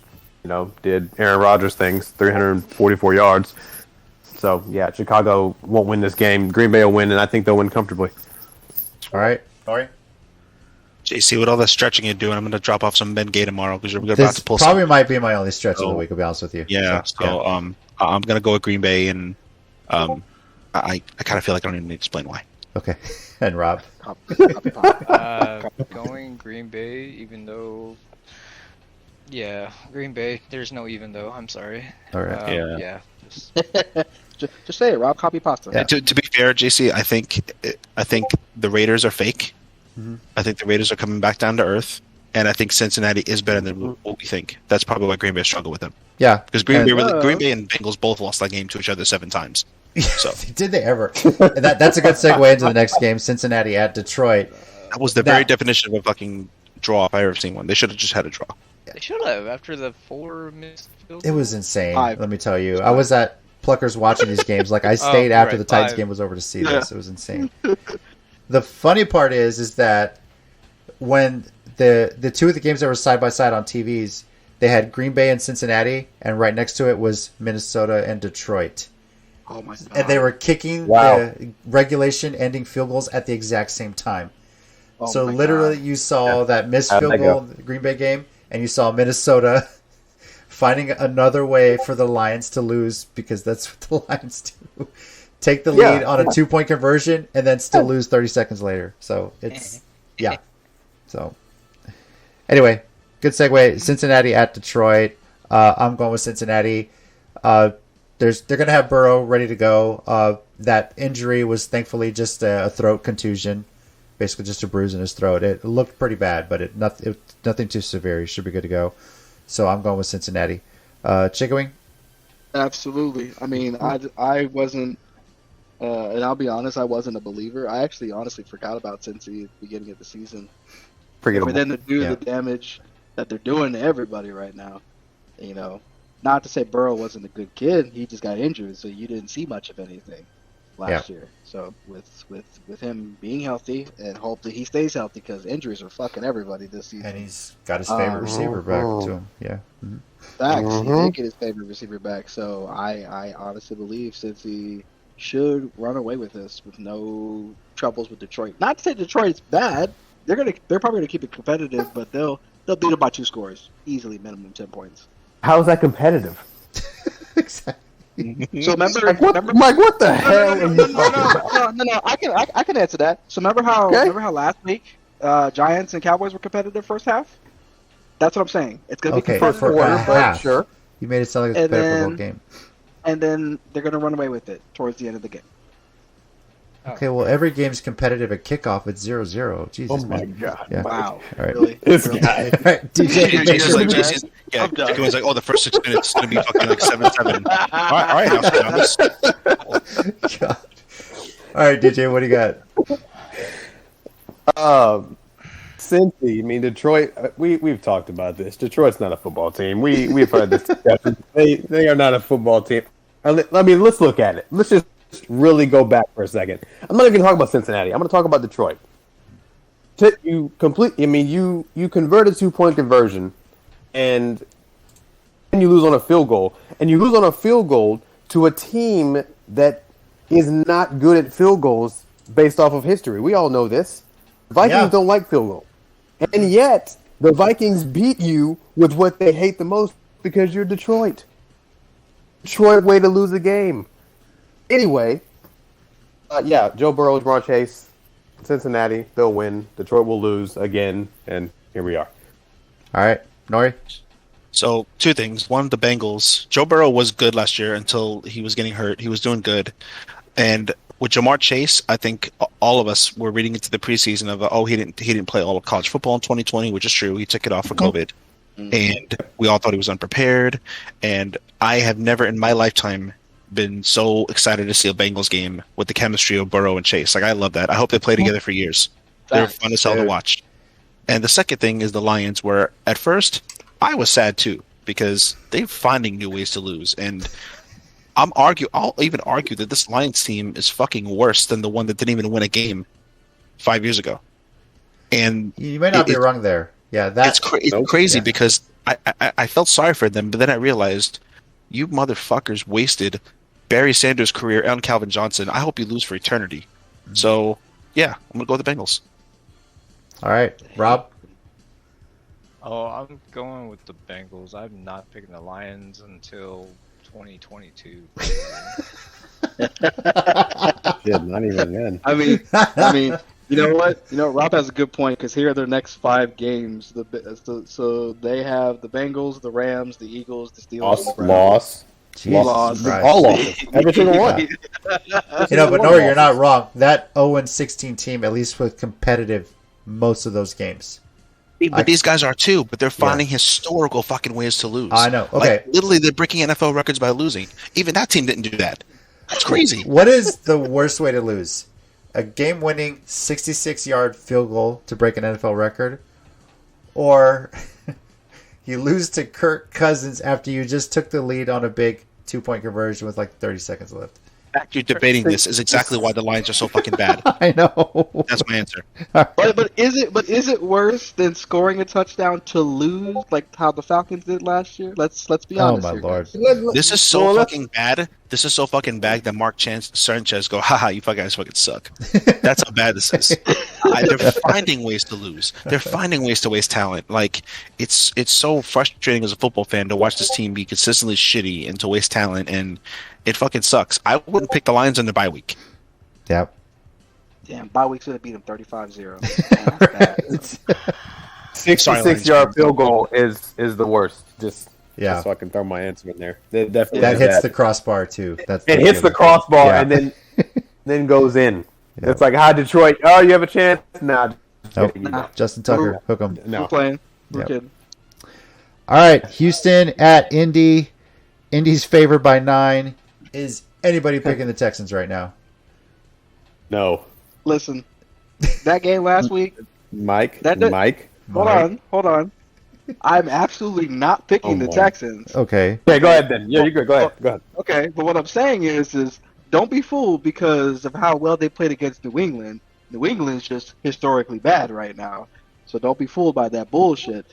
did Aaron Rodgers things, 344 yards. So, yeah, Chicago won't win this game. Green Bay will win, and I think they'll win comfortably. All right. Nori? JC, with all that stretching you're doing, I'm going to drop off some Ben Gay tomorrow because we're about This to pull probably might be my only stretch of the So- week, to be honest with you. Yeah, I'm going to go with Green Bay, and I kind of feel like I don't even need to explain why. Okay. And Rob? Going Green Bay, even though. Yeah, Green Bay. There's no even though. I'm sorry. All right. Yeah. Just say it, Rob. Copy pasta. Yeah. To be fair, JC, I think the Raiders are fake. Mhm. I think the Raiders are coming back down to earth, and I think Cincinnati is better than what we think. That's probably why Green Bay struggled with them, Yeah. because Green And- Bay and Bengals both lost that game to each other 7 times. So Did they ever? And that's a good segue into the next game, Cincinnati at Detroit. that was the very definition of a fucking draw if I ever seen one. They should have just had a draw. They should have after the 4 missed field It was insane, Five. let me tell you. I was at Pluckers watching these games. Like, I stayed after right, the Titans 5. game was over to see this. It was insane. The funny part is that when the two of the games that were side by side on TVs, they had Green Bay and Cincinnati, and right next to it was Minnesota and Detroit. Oh my god. And they were kicking Wow. the regulation ending field goals at the exact same time. Oh So my literally God. you saw that missed How'd field that goal go? in the Green Bay game, and you saw Minnesota finding another way for the Lions to lose, because that's what the Lions do. Take the lead on a 2-point conversion and then still lose 30 seconds later. So it's, yeah. So anyway, good segue. Cincinnati at Detroit. I'm going with Cincinnati. They're going to have Burrow ready to go. That injury was thankfully just a throat contusion, basically just a bruise in his throat. It looked pretty bad, but nothing too severe. He should be good to go. So I'm going with Cincinnati. Chicken Wing? Absolutely. I mean, I wasn't, and I'll be honest, I wasn't a believer. I actually honestly forgot about Cincy at the beginning of the season. Forgettable. For them to do Yeah. the damage that they're doing to everybody right now, not to say Burrow wasn't a good kid, he just got injured, so you didn't see much of anything last year. So with him being healthy, and hopefully he stays healthy, because injuries are fucking everybody this season. And he's got his favorite receiver back to him. Yeah. Mhm. Facts. He Mhm. did get his favorite receiver back, so I honestly believe Cincy should run away with this with no troubles with Detroit. Not to say Detroit's bad. They're probably gonna keep it competitive, but they'll beat them by 2 scores easily, minimum 10 points. How is that competitive? Exactly. So remember, What the hell are you talking about? no. I can answer that. So remember how last week Giants and Cowboys were competitive first half? That's what I'm saying. It's going to be Okay, competitive for first a half. half. Sure. You made it sound like a And competitive then- whole game. And then they're going to run away with it towards the end of the game. Okay, well, every game's competitive at kickoff. It's 0-0. Jesus, Oh my man. god. Yeah. Wow. All right. Really? This Really? guy. All right, DJ. Jason's like, I'm done. everyone's like, oh, the first 6 minutes is going to be fucking like 7-7. All right, God. All right, DJ, what do you got? Cincy, I mean Detroit. We've talked about this. Detroit's not a football team. We've heard this discussion. They are not a football team. I mean, let's look at it. Let's just really go back for a second. I'm not even talking about Cincinnati. I'm going to talk about Detroit. You converted 2-point conversion, and you lose on a field goal, and you lose on a field goal to a team that is not good at field goals based off of history. We all know this. Vikings don't like field goals. And yet, the Vikings beat you with what they hate the most because you're Detroit. Detroit way to lose a game. Anyway, Joe Burrow, Jamar Chase, Cincinnati, they'll win. Detroit will lose again, and here we are. All right, Nori. So, 2 things. One, the Bengals. Joe Burrow was good last year until he was getting hurt. He was doing good. And with Jamar Chase, I think all of us were reading into the preseason of, he didn't play all of college football in 2020, which is true. He took it off for COVID. And we all thought he was unprepared. And I have never in my lifetime been so excited to see a Bengals game with the chemistry of Burrow and Chase. Like, I love that. I hope they play together for years. They're fun as hell to watch. And the second thing is the Lions, where at first I was sad too because they're finding new ways to lose. And I'll even argue that this Lions team is fucking worse than the one that didn't even win a game 5 years ago. And You might not be wrong there. Yeah, it's crazy because I felt sorry for them, but then I realized you motherfuckers wasted Barry Sanders' career and Calvin Johnson. I hope you lose for eternity. So, yeah, I'm going to go with the Bengals. All right, Rob. Oh, I'm going with the Bengals. I'm not picking the Lions until 2022. Shit, not even then. I mean, you know what? Rob has a good point because here are their next 5 games. So they have the Bengals, the Rams, the Eagles, the Steelers, and the Browns. Loss. Jesus Lost. Christ. All losses. Every single one. But Nori, you're not wrong. That 0-16 team at least was competitive most of those games. But these guys are too, but they're finding historical fucking ways to lose. I know. Okay. Like, literally, they're breaking NFL records by losing. Even that team didn't do that. That's crazy. What is the worst way to lose? A game-winning 66-yard field goal to break an NFL record? Or you lose to Kirk Cousins after you just took the lead on a big 2-point conversion with like 30 seconds left? The fact you're debating this is exactly why the Lions are so fucking bad. I know. That's my answer. But is it worse than scoring a touchdown to lose like how the Falcons did last year? Let's be Oh honest. my here, lord. guys. This is so fucking bad. This is so fucking bad that Mark Sanchez go, haha, you guys fucking suck. That's how bad this is. They're finding ways to lose. They're finding ways to waste talent. Like, it's so frustrating as a football fan to watch this team be consistently shitty and to waste talent, and it fucking sucks. I wouldn't pick the Lions in the bye week. Yep. Damn, bye week should have beat them 35-0. Damn, that's bad. 66-yard field goal is the worst. Just Yeah. so I can throw my answer in there. It definitely That is hits that. the crossbar too. It hits the crossbar Yeah. and then goes in. Yeah. It's like, hi, Detroit. Oh, you have a chance? Nah. Nope. Nah. Justin Tucker, hook 'em. We're No. playing. We're Yep. kidding. All right, Houston at Indy. Indy's favored by 9. Is anybody picking the Texans right now? No. Listen, that game last week. Mike? Hold on. I'm absolutely not picking the my. Texans. Okay. Okay, go ahead then. Yeah, you're good. Go ahead. Okay, but what I'm saying is don't be fooled because of how well they played against New England. New England's just historically bad right now. So don't be fooled by that bullshit.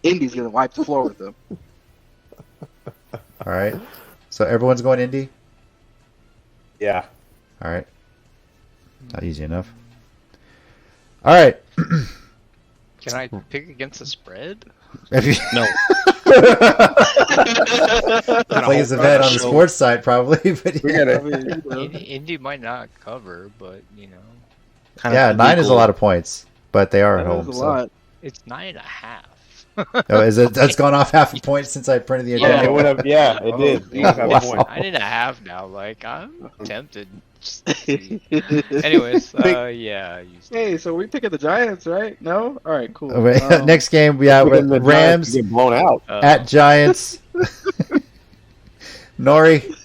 Indy's going to wipe the floor with them. All right. So everyone's going Indy? Yeah. All right. Not easy enough. All right. Can I pick against the spread? If you No. play as a vet on the sports side, probably. But We yeah, gotta, Indy might not cover, but you know. yeah 9 is a lot of points. but they are at That home. was a So. lot. It's 9.5. Oh, is it? That's gone off half a point since I printed the Yeah. agenda. It went up. Yeah, it did. It went up half a point. 9.5 now. Like, I'm tempted. Anyways, yeah. Hey, so we picking the Giants, right? No? All right, cool. Next game, we have Picking the Giants Rams to get blown out. at Giants. Nori,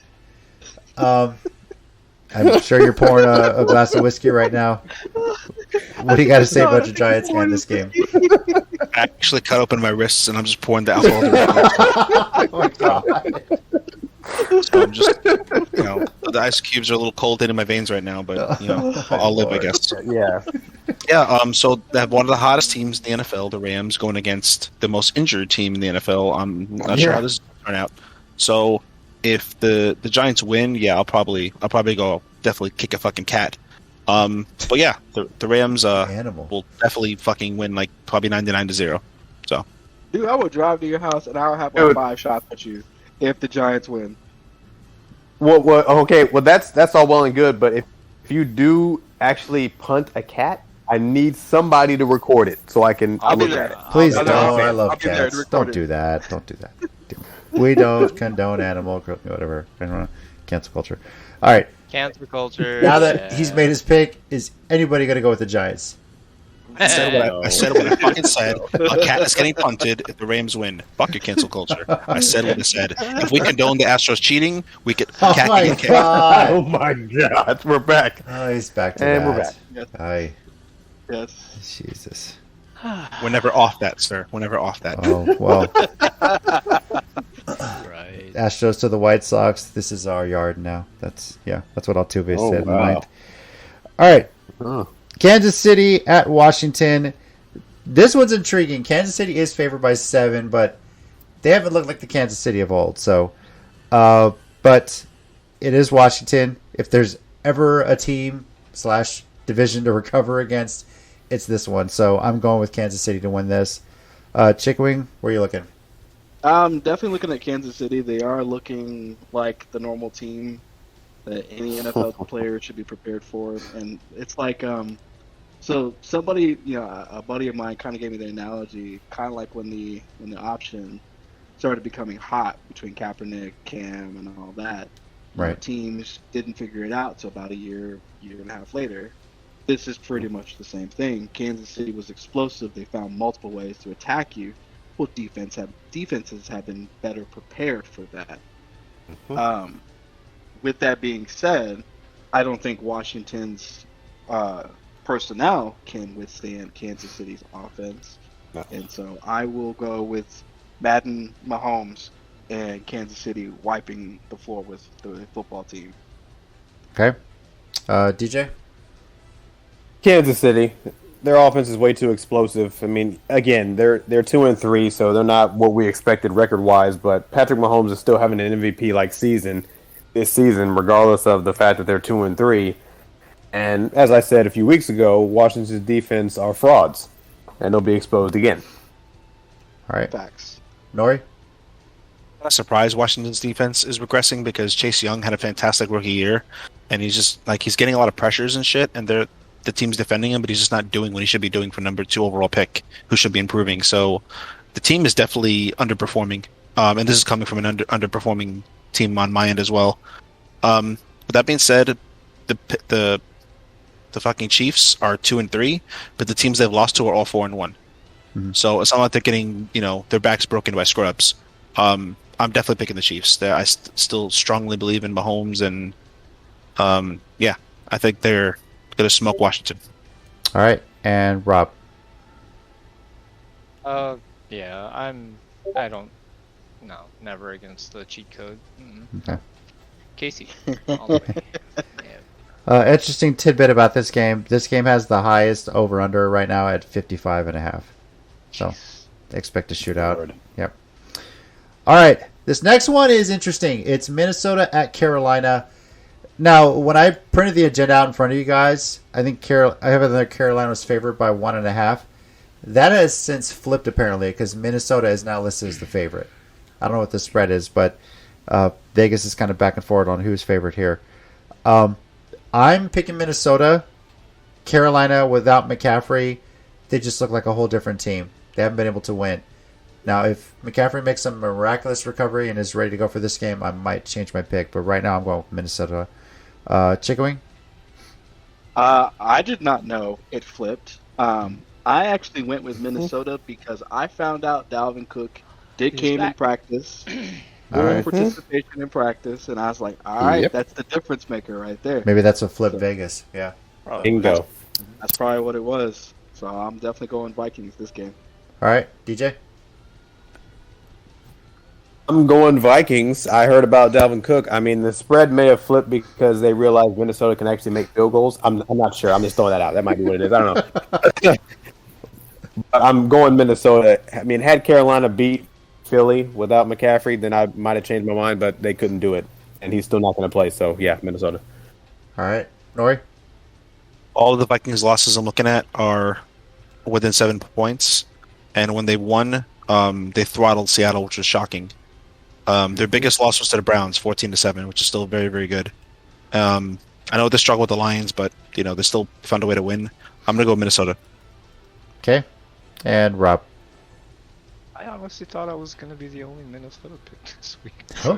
I'm sure you're pouring a glass of whiskey right now. What do you got to say about your Giants in this game? I actually cut open my wrists and I'm just pouring the alcohol. Oh my god! So I'm just, the ice cubes are a little cold in my veins right now, but I'll live, I guess. Yeah. Yeah. So they have one of the hottest teams in the NFL, the Rams, going against the most injured team in the NFL. I'm not sure how this is going to turn out. So if the Giants win, yeah, I'll probably go definitely kick a fucking cat. But yeah, the Rams will definitely fucking win, like probably 99-0. So, Dude, I would drive to your house and I'll have like 5 shots at you if the Giants win. Well, okay. Well, that's all well and good, but if you do actually punt a cat, I need somebody to record it so I can I'll be look there. at it. Please I'll don't. be there. I love I'll be there to cats. record Don't it. do that. Don't do that. We don't condone animal whatever. I don't know. Cancel culture. All right. Cancer culture. Now that he's made his pick, is anybody going to go with the Giants? I said what I fucking said. A cat is getting punted if the Rams win. Fuck your cancel culture. I said what I said. If we condone the Astros cheating, we could. Oh cat my can get god! Oh my god, we're back. Oh, he's back to And that. we're back. Yes. Aye. Yes. Jesus. We're never off that, sir. We're never off that. Oh well. Right. Astros to the White Sox. This is our yard now. That's what Altuve Oh, said in wow. mind. All right. Oh. Kansas City at Washington. This one's intriguing. Kansas City is favored by 7, but they haven't looked like the Kansas City of old. So, but it is Washington. If there's ever a team / division to recover against, it's this one. So I'm going with Kansas City to win this. Chickwing, where are you looking? I'm definitely looking at Kansas City. They are looking like the normal team that any NFL player should be prepared for. And it's like, so somebody, a buddy of mine kind of gave me the analogy, kind of like when the option started becoming hot between Kaepernick, Cam, and all that. Right. Teams didn't figure it out till about a year and a half later. This is pretty much the same thing. Kansas City was explosive. They found multiple ways to attack you. Well, defenses have been better prepared for that. With that being said, I don't think Washington's personnel can withstand Kansas City's offense. No. And so I will go with Madden Mahomes and Kansas City wiping the floor with the football team. Okay. DJ? Kansas City, their offense is way too explosive. I mean, again, they're 2-3, so they're not what we expected record-wise. But Patrick Mahomes is still having an MVP-like season this season, regardless of the fact that they're 2-3. And as I said a few weeks ago, Washington's defense are frauds, and they'll be exposed again. All right. Facts. Nori? I'm not surprised Washington's defense is regressing because Chase Young had a fantastic rookie year, and he's just he's getting a lot of pressures and shit, and the team's defending him, but he's just not doing what he should be doing for number 2 overall pick, who should be improving. So the team is definitely underperforming, and this is coming from an underperforming team on my end as well. With that being said, the fucking Chiefs are 2-3, but the teams they've lost to are all 4-1. Mm-hmm. So it's not like they're getting their backs broken by scrubs. I'm definitely picking the Chiefs. I still strongly believe in Mahomes, and I think they're going to smoke Washington. All right. And Rob? Yeah, no, never against the cheat code. Okay. Casey, all the way. Yeah. Interesting tidbit about this game. This game has the highest over-under right now at 55.5. So expect a shootout. Lord. Yep. All right. This next one is interesting. It's Minnesota at Carolina. Now, when I printed the agenda out in front of you guys, I think Carolina was favored by 1.5. That has since flipped apparently because Minnesota is now listed as the favorite. I don't know what the spread is, but Vegas is kind of back and forth on who's favorite here. I'm picking Minnesota. Carolina without McCaffrey they just look like a whole different team. They haven't been able to win. Now, if McCaffrey makes a miraculous recovery and is ready to go for this game, I might change my pick. But right now, I'm going with Minnesota. Chicken Wing? I did not know it flipped. I actually went with Minnesota because I found out Dalvin Cook came in practice. All right. Participation in practice, and I was like, all right, that's the difference maker right there. Maybe that's a flip Vegas. Yeah. Bingo. That's probably what it was. So I'm definitely going Vikings this game. All right, DJ? I'm going Vikings. I heard about Dalvin Cook. I mean, the spread may have flipped because they realized Minnesota can actually make field goals. I'm not sure. I'm just throwing that out. That might be what it is. I don't know. But I'm going Minnesota. I mean, had Carolina beat Philly without McCaffrey, then I might have changed my mind, but they couldn't do it. And he's still not going to play. So, yeah, Minnesota. All right. Nori? All of the Vikings losses I'm looking at are within 7 points. And when they won, they throttled Seattle, which was shocking. Their biggest loss was to the Browns, 14-7, which is still very, very good. I know they struggle with the Lions, but they still found a way to win. I'm gonna go Minnesota. Okay. And Rob? I honestly thought I was going to be the only Minnesota pick this week. Oh.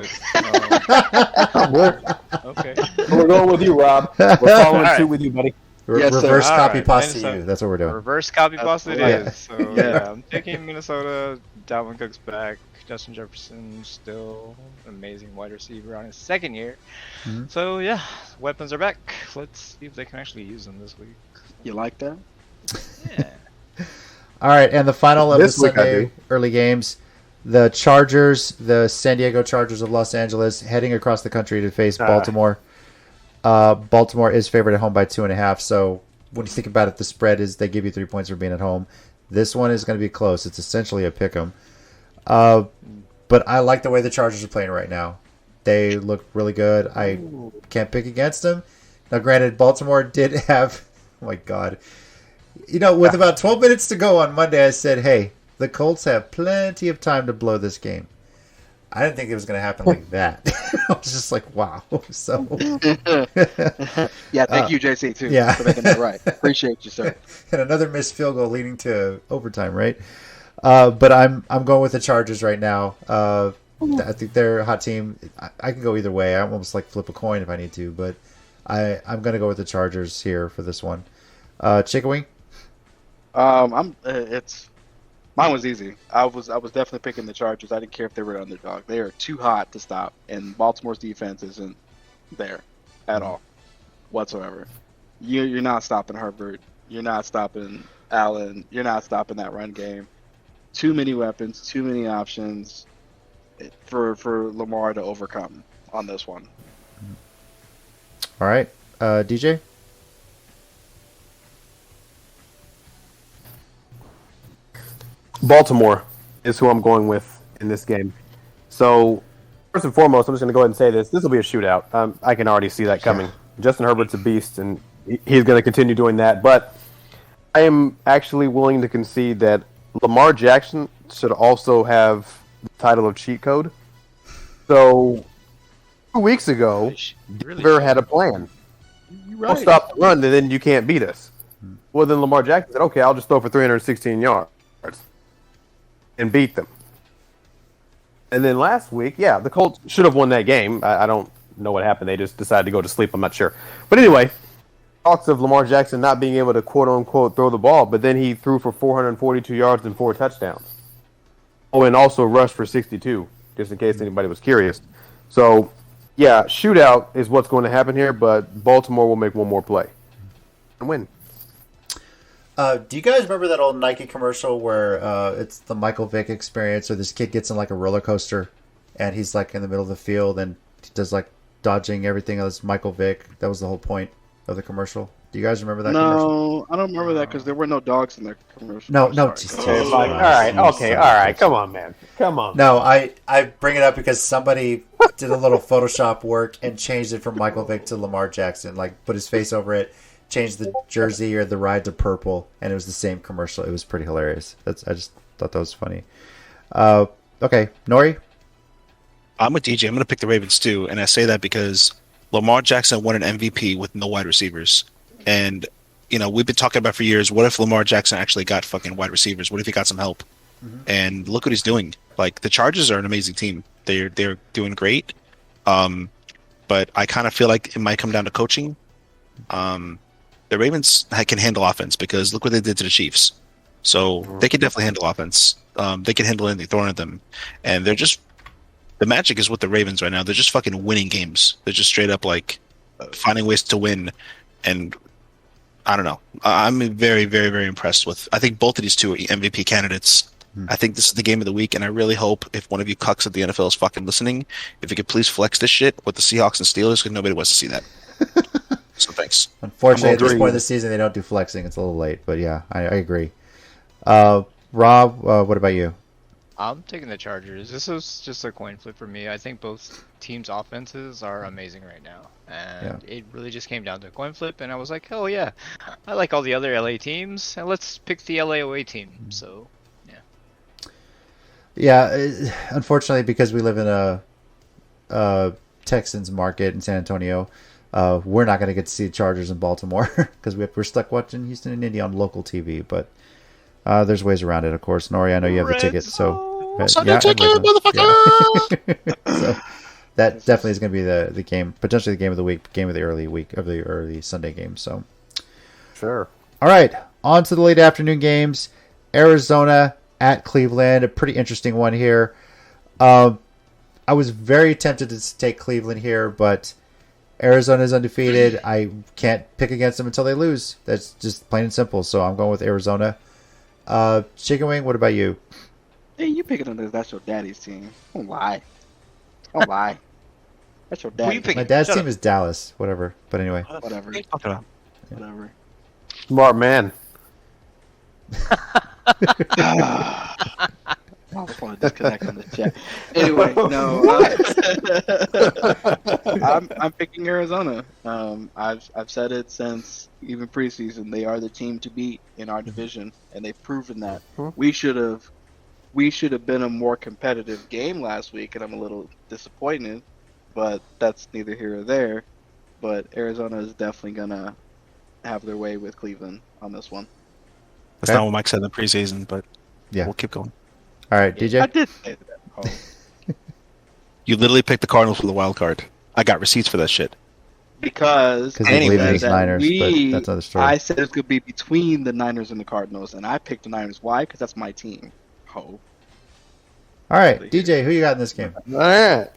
But, okay. We're going with you, Rob. We're following suit with you, buddy. Yes, sir. Reverse All copy right, pasta Minnesota. you. That's what we're doing. Reverse copy pasta it right. is. So, yeah, I'm taking Minnesota. Dalvin Cook's back. Justin Jefferson still an amazing wide receiver on his second year. Mm-hmm. So, yeah, weapons are back. Let's see if they can actually use them this week. You like that? Yeah. All right, and the final of This the week I Sunday do. early games, the Chargers, the San Diego Chargers of Los Angeles, heading across the country to face Baltimore. Baltimore is favored at home by 2.5. So when you think about it, the spread is they give you 3 points for being at home. This one is going to be close. It's essentially a pick 'em. But I like the way the Chargers are playing right now. They look really good. I can't pick against them. Now, granted, Baltimore did have, oh my God. With about 12 minutes to go on Monday, I said, hey, the Colts have plenty of time to blow this game. I didn't think it was going to happen like that. I was just like, wow. So, Yeah, thank you, JC, too, yeah. for making that right. Appreciate you, sir. And another missed field goal leading to overtime, right? But I'm going with the Chargers right now. I think they're a hot team. I can go either way. I almost like flip a coin if I need to, but I'm going to go with the Chargers here for this one. Chicken Wing? Mine was easy. I was definitely picking the Chargers. I didn't care if they were an underdog. They are too hot to stop, and Baltimore's defense isn't there at all whatsoever. You're not stopping Herbert. You're not stopping Allen. You're not stopping that run game. Too many weapons, too many options for Lamar to overcome on this one. All right. DJ? Baltimore is who I'm going with in this game. So, first and foremost, I'm just going to go ahead and say this. This will be a shootout. I can already see that coming. Justin Herbert's a beast, and he's going to continue doing that. But I am actually willing to concede that Lamar Jackson should also have the title of cheat code. So, 2 weeks ago, Denver had a plan. You're Don't stop the run, and then you can't beat us. Well, then Lamar Jackson said, okay, I'll just throw for 316 yards and beat them. And then last week, the Colts should have won that game. I don't know what happened. They just decided to go to sleep. I'm not sure. But anyway, talks of Lamar Jackson not being able to quote-unquote throw the ball, but then he threw for 442 yards and 4 touchdowns. Oh, and also rushed for 62, just in case anybody was curious. So, shootout is what's going to happen here, but Baltimore will make one more play and win. Do you guys remember that old Nike commercial where it's the Michael Vick experience, where this kid gets in like a roller coaster and he's like in the middle of the field and he does like dodging everything else? Michael Vick. That was the whole point of the commercial. Do you guys remember that commercial? No, I don't remember that because there were no dogs in that commercial. No, I'm no. sorry. Just, Okay, all right. Come on, man. Come on. No, I bring it up because somebody did a little Photoshop work and changed it from Michael Vick to Lamar Jackson. Like put his face over it, changed the jersey or the ride to purple, and it was the same commercial. It was pretty hilarious. I just thought that was funny. Okay, Nori? I'm with DJ. I'm going to pick the Ravens too, and I say that because Lamar Jackson won an MVP with no wide receivers, and we've been talking about for years. What if Lamar Jackson actually got fucking wide receivers? What if he got some help? And look what he's doing. Like, the Chargers are an amazing team. They're doing great. But I kind of feel like it might come down to coaching. The Ravens can handle offense because look what they did to the Chiefs. So they can definitely handle offense. They can handle anything thrown at them. And they're just, the magic is with the Ravens right now. They're just fucking winning games. They're just straight up like finding ways to win. And I don't know. I'm very, very, very impressed with, I think both of these two are MVP candidates. I think this is the game of the week, and I really hope if one of you cucks at the NFL is fucking listening, if you could please flex this shit with the Seahawks and Steelers, because nobody wants to see that. So thanks. Unfortunately, at this point of the season, they don't do flexing. It's a little late, but yeah, I agree. Rob, what about you? I'm taking the Chargers. This is just a coin flip for me. I think both teams' offenses are amazing right now. And it really just came down to a coin flip, and I was like, oh yeah, I like all the other LA teams, and let's pick the LA away team. So, yeah, unfortunately, because we live in a Texans market in San Antonio, we're not going to get to see the Chargers in Baltimore because we're stuck watching Houston and Indy on local TV. But there's ways around it, of course. Nori, I know you have the ticket, so that definitely is going to be the game, potentially the game of the week, game of the early Sunday game. So, sure. All right, on to the late afternoon games. Arizona at Cleveland, a pretty interesting one here. I was very tempted to take Cleveland here, but Arizona is undefeated. I can't pick against them until they lose. That's just plain and simple. So I'm going with Arizona. Chicken Wing, what about you? Hey, you picking them because that's your daddy's team. Don't lie. Don't lie. That's your daddy. My dad's team is Dallas. Whatever. But anyway. Whatever. Whatever. Smart man. I just want to disconnect from the chat. Anyway, no, I'm picking Arizona. I've said it since even preseason. They are the team to beat in our division, and they've proven that. We should have been a more competitive game last week, and I'm a little disappointed, but that's neither here or there. But Arizona is definitely gonna have their way with Cleveland on this one. That's not what Mike said in the preseason, but we'll keep going. All right, DJ? I did say that. Oh. You literally picked the Cardinals for the wild card. I got receipts for that shit. Because they believe in these Niners, but that's another story. I said it's going to be between the Niners and the Cardinals, and I picked the Niners. Why? Because that's my team. Ho. All right, DJ, who you got in this game? All right.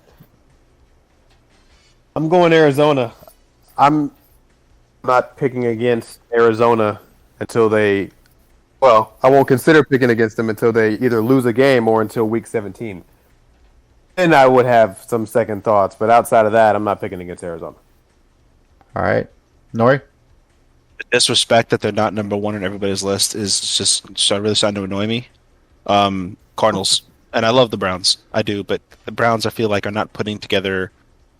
I'm going Arizona. I'm not picking against Arizona until they... Well, I won't consider picking against them until they either lose a game or until week 17. And I would have some second thoughts, but outside of that, I'm not picking against Arizona. All right. Nori? The disrespect that they're not number one on everybody's list is just really starting to annoy me. Cardinals. And I love the Browns. I do, but the Browns, I feel like, are not putting together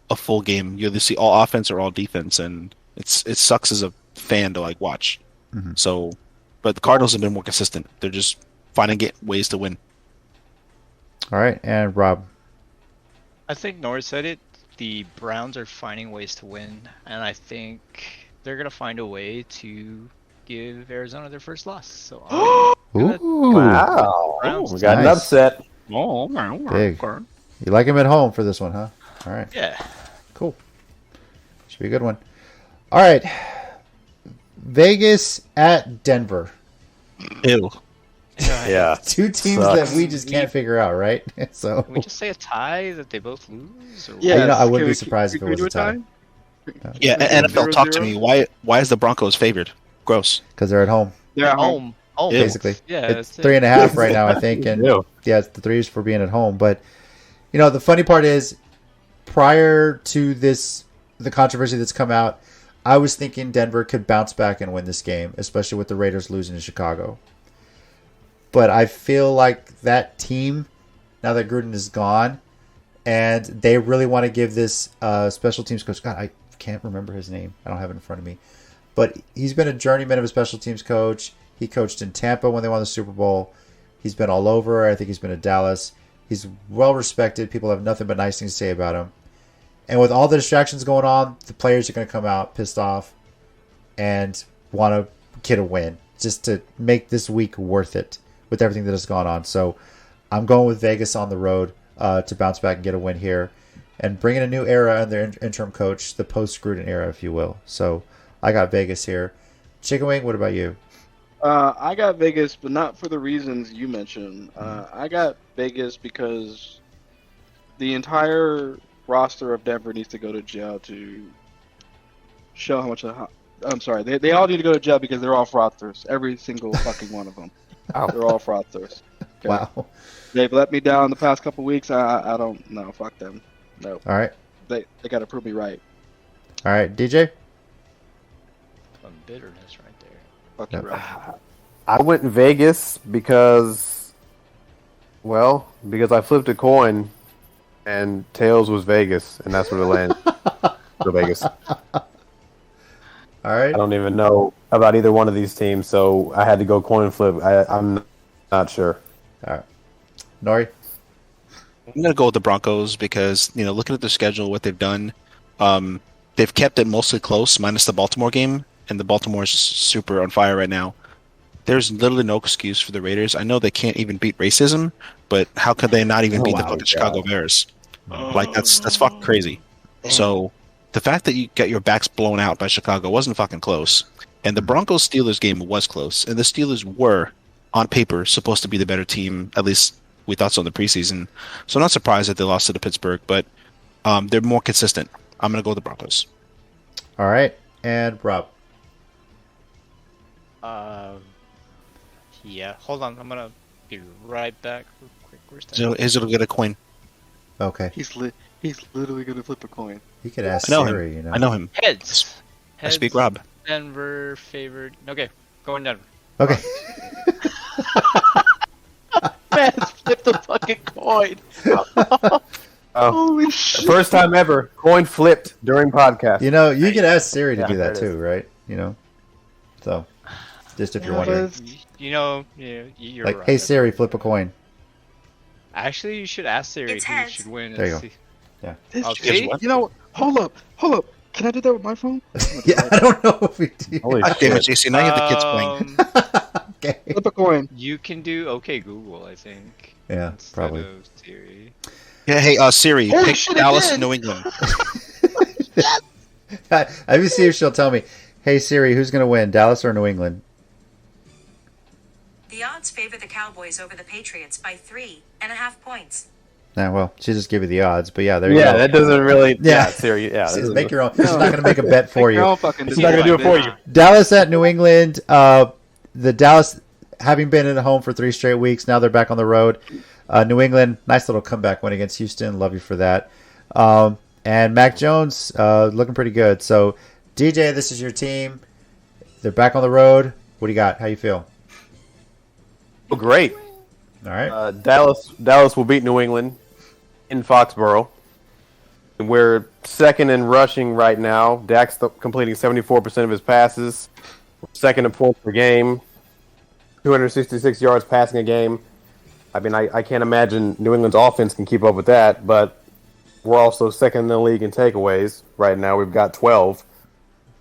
a full game. You either see all offense or all defense, and it sucks as a fan to like watch. So... But the Cardinals have been more consistent. They're just finding ways to win. All right, and Rob. I think Nori said it. The Browns are finding ways to win, and I think they're going to find a way to give Arizona their first loss. So, wow. We got an upset. Big. You like him at home for this one, huh? All right. Yeah. Cool. Should be a good one. All right. Vegas at Denver. Ew. Yeah. Two teams that we just can't figure out, right? So can we just say a tie that they both lose? Or yeah, I wouldn't be surprised if it was a tie. Yeah, NFL, talk to me. Why is the Broncos favored? Gross. Because they're at home. They're at home. Basically. Yeah, it's 3.5 right now, I think. And it's the 3s for being at home. But, the funny part is, prior to the controversy that's come out, I was thinking Denver could bounce back and win this game, especially with the Raiders losing to Chicago. But I feel like that team, now that Gruden is gone, and they really want to give this special teams coach, God, I can't remember his name. I don't have it in front of me. But he's been a journeyman of a special teams coach. He coached in Tampa when they won the Super Bowl. He's been all over. I think he's been at Dallas. He's well respected. People have nothing but nice things to say about him. And with all the distractions going on, the players are going to come out pissed off and want to get a win just to make this week worth it with everything that has gone on. So I'm going with Vegas on the road to bounce back and get a win here and bring in a new era in their interim coach, the post-Gruden era, if you will. So I got Vegas here. Chicken Wing, what about you? I got Vegas, but not for the reasons you mentioned. I got Vegas because the entire roster of Denver needs to go to jail to show how much. I'm sorry, they all need to go to jail because they're all fraudsters. Every single fucking one of them. Wow. They're all fraudsters. Okay? Wow. They've let me down the past couple weeks. I don't know. Fuck them. No. All right. They got to prove me right. All right, DJ? Some bitterness right there. Fuck you, Yep. bro. I went in Vegas because I flipped a coin and tails was Vegas, and that's where it landed. So Vegas. All right. I don't even know about either one of these teams, so I had to go coin flip. I'm not sure. All right. Nori? I'm going to go with the Broncos because, looking at their schedule, what they've done, they've kept it mostly close, minus the Baltimore game, and the Baltimore is super on fire right now. There's literally no excuse for the Raiders. I know they can't even beat racism, but how could they not even beat the fucking Chicago Bears? That's fucking crazy. So the fact that you got your backs blown out by Chicago wasn't fucking close. And the Broncos-Steelers game was close. And the Steelers were, on paper, supposed to be the better team, at least we thought so in the preseason. So I'm not surprised that they lost to the Pittsburgh, but they're more consistent. I'm going to go with the Broncos. All right. And Rob? Yeah, hold on. I'm gonna be right back. Real quick. Where's that? So Izzo will get a coin. Okay. He's literally gonna flip a coin. You could ask I know Siri, him. I know him. Heads. I speak Rob. Denver favored. Okay, going Denver. Okay. Man, flip the fucking coin. Oh, Holy shit. first time ever, coin flipped during podcast. You could ask Siri to Yeah, do that there it too, right? So, just if you're wondering. You're Like, right. hey Siri, flip a coin. Actually, you should ask Siri It's who heads. should win. There you and go. see. Yeah. This Okay. shit- You know what? Hold up. Can I do that with my phone? Yeah, I don't know if we do. Holy God damn it, shit. JC. Now you have the kids playing. Okay. Flip a coin. You can do OK Google, I think. Yeah, instead probably. of Siri. Yeah, hey, Siri, Holy pick shit, Dallas, again. New England. Let me see if she'll tell me. Hey Siri, who's going to win, Dallas or New England? The odds favor the Cowboys over the Patriots by 3.5 points. Nah, well, she just gave you the odds, but yeah, there you Yeah, go. that doesn't really. Yeah. Yeah, Siri. Yeah, Just this make is- your own. She's not going to make a bet for Make your you. own fucking She's not gonna do it for you. Dallas at New England. The Dallas, having been at home for 3 straight weeks, now they're back on the road. New England, nice little comeback win against Houston. Love you for that. And Mac Jones, looking pretty good. So, DJ, this is your team. They're back on the road. What do you got? How you feel? Oh, great. All right. Dallas will beat New England in Foxborough. We're second in rushing right now. Dak's completing 74% of his passes. Second in points per game. 266 yards passing a game. I mean, I can't imagine New England's offense can keep up with that, but we're also second in the league in takeaways right now. We've got 12,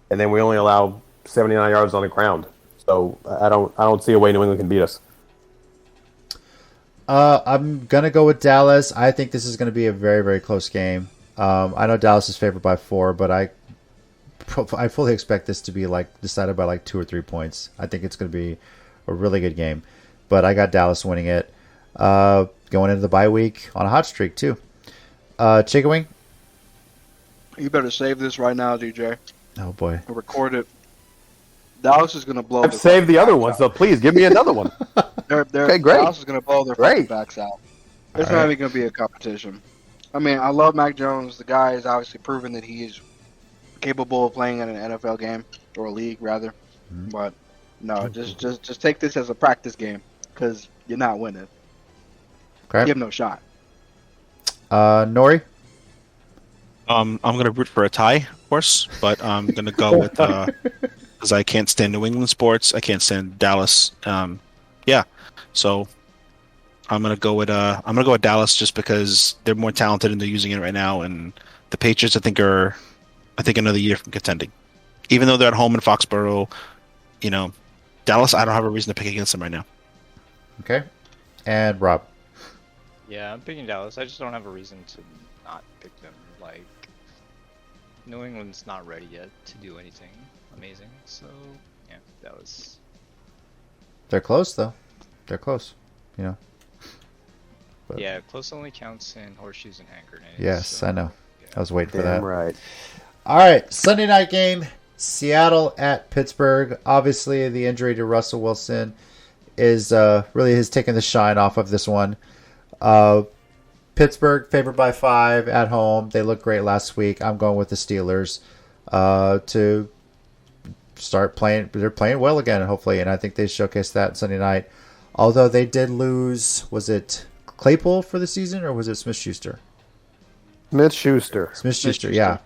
and then we only allow 79 yards on the ground. So I don't see a way New England can beat us. I'm going to go with Dallas. I think this is going to be a very, very close game. I know Dallas is favored by 4, but I fully expect this to be decided by 2 or 3 points. I think it's going to be a really good game. But I got Dallas winning it. Going into the bye week on a hot streak, too. Chicken Wing? You better save this right now, DJ. Oh, boy. And record it. Dallas is gonna blow. I've saved the other one, so please give me another one. Okay, great. Dallas is gonna blow their Great. fucking backs out. It's All not right. even gonna be a competition. I mean, I love Mac Jones. The guy has obviously proven that he is capable of playing in an NFL game or a league, rather. Mhm. But no, just take this as a practice game because you're not winning. Okay. Give him no shot. Nori? I'm going to root for a tie, of course, but I'm going to go with because I can't stand New England sports. I can't stand Dallas. So I'm going to go with Dallas just because they're more talented and they're using it right now. And the Patriots, I think another year from contending, even though they're at home in Foxborough. Dallas, I don't have a reason to pick against them right now. Okay. And Rob. Yeah, I'm picking Dallas. I just don't have a reason to not pick them. Like, New England's not ready yet to do anything amazing. So, yeah, Dallas. They're close, though. They're close. You know. But, yeah, close only counts in horseshoes and hand grenades. yes, so, I know. yeah. I was waiting for Damn that. right. All right, Sunday night game, Seattle at Pittsburgh. Obviously, the injury to Russell Wilson is really has taken the shine off of this one. Pittsburgh favored by 5 at home. They looked great last week. I'm going with the Steelers to start playing. They're playing well again, hopefully, and I think they showcased that Sunday night. Although they did lose, was it Claypool for the season or was it Smith-Schuster? Smith-Schuster. Smith-Schuster, yeah.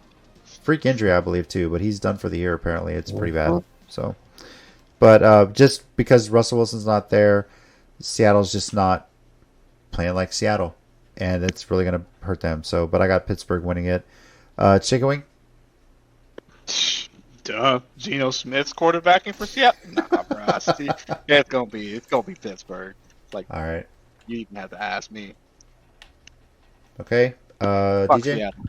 Freak injury, I believe, too, but he's done for the year, apparently. It's pretty bad. So, but just because Russell Wilson's not there, Seattle's just not playing like Seattle, and it's really going to hurt them. So, but I got Pittsburgh winning it. Chicken Wing? Duh. Geno Smith's quarterbacking for Seattle? Nah, bro. It's gonna be Pittsburgh. Like, All right. you even have to ask me. Okay. Fuck DJ? Seattle.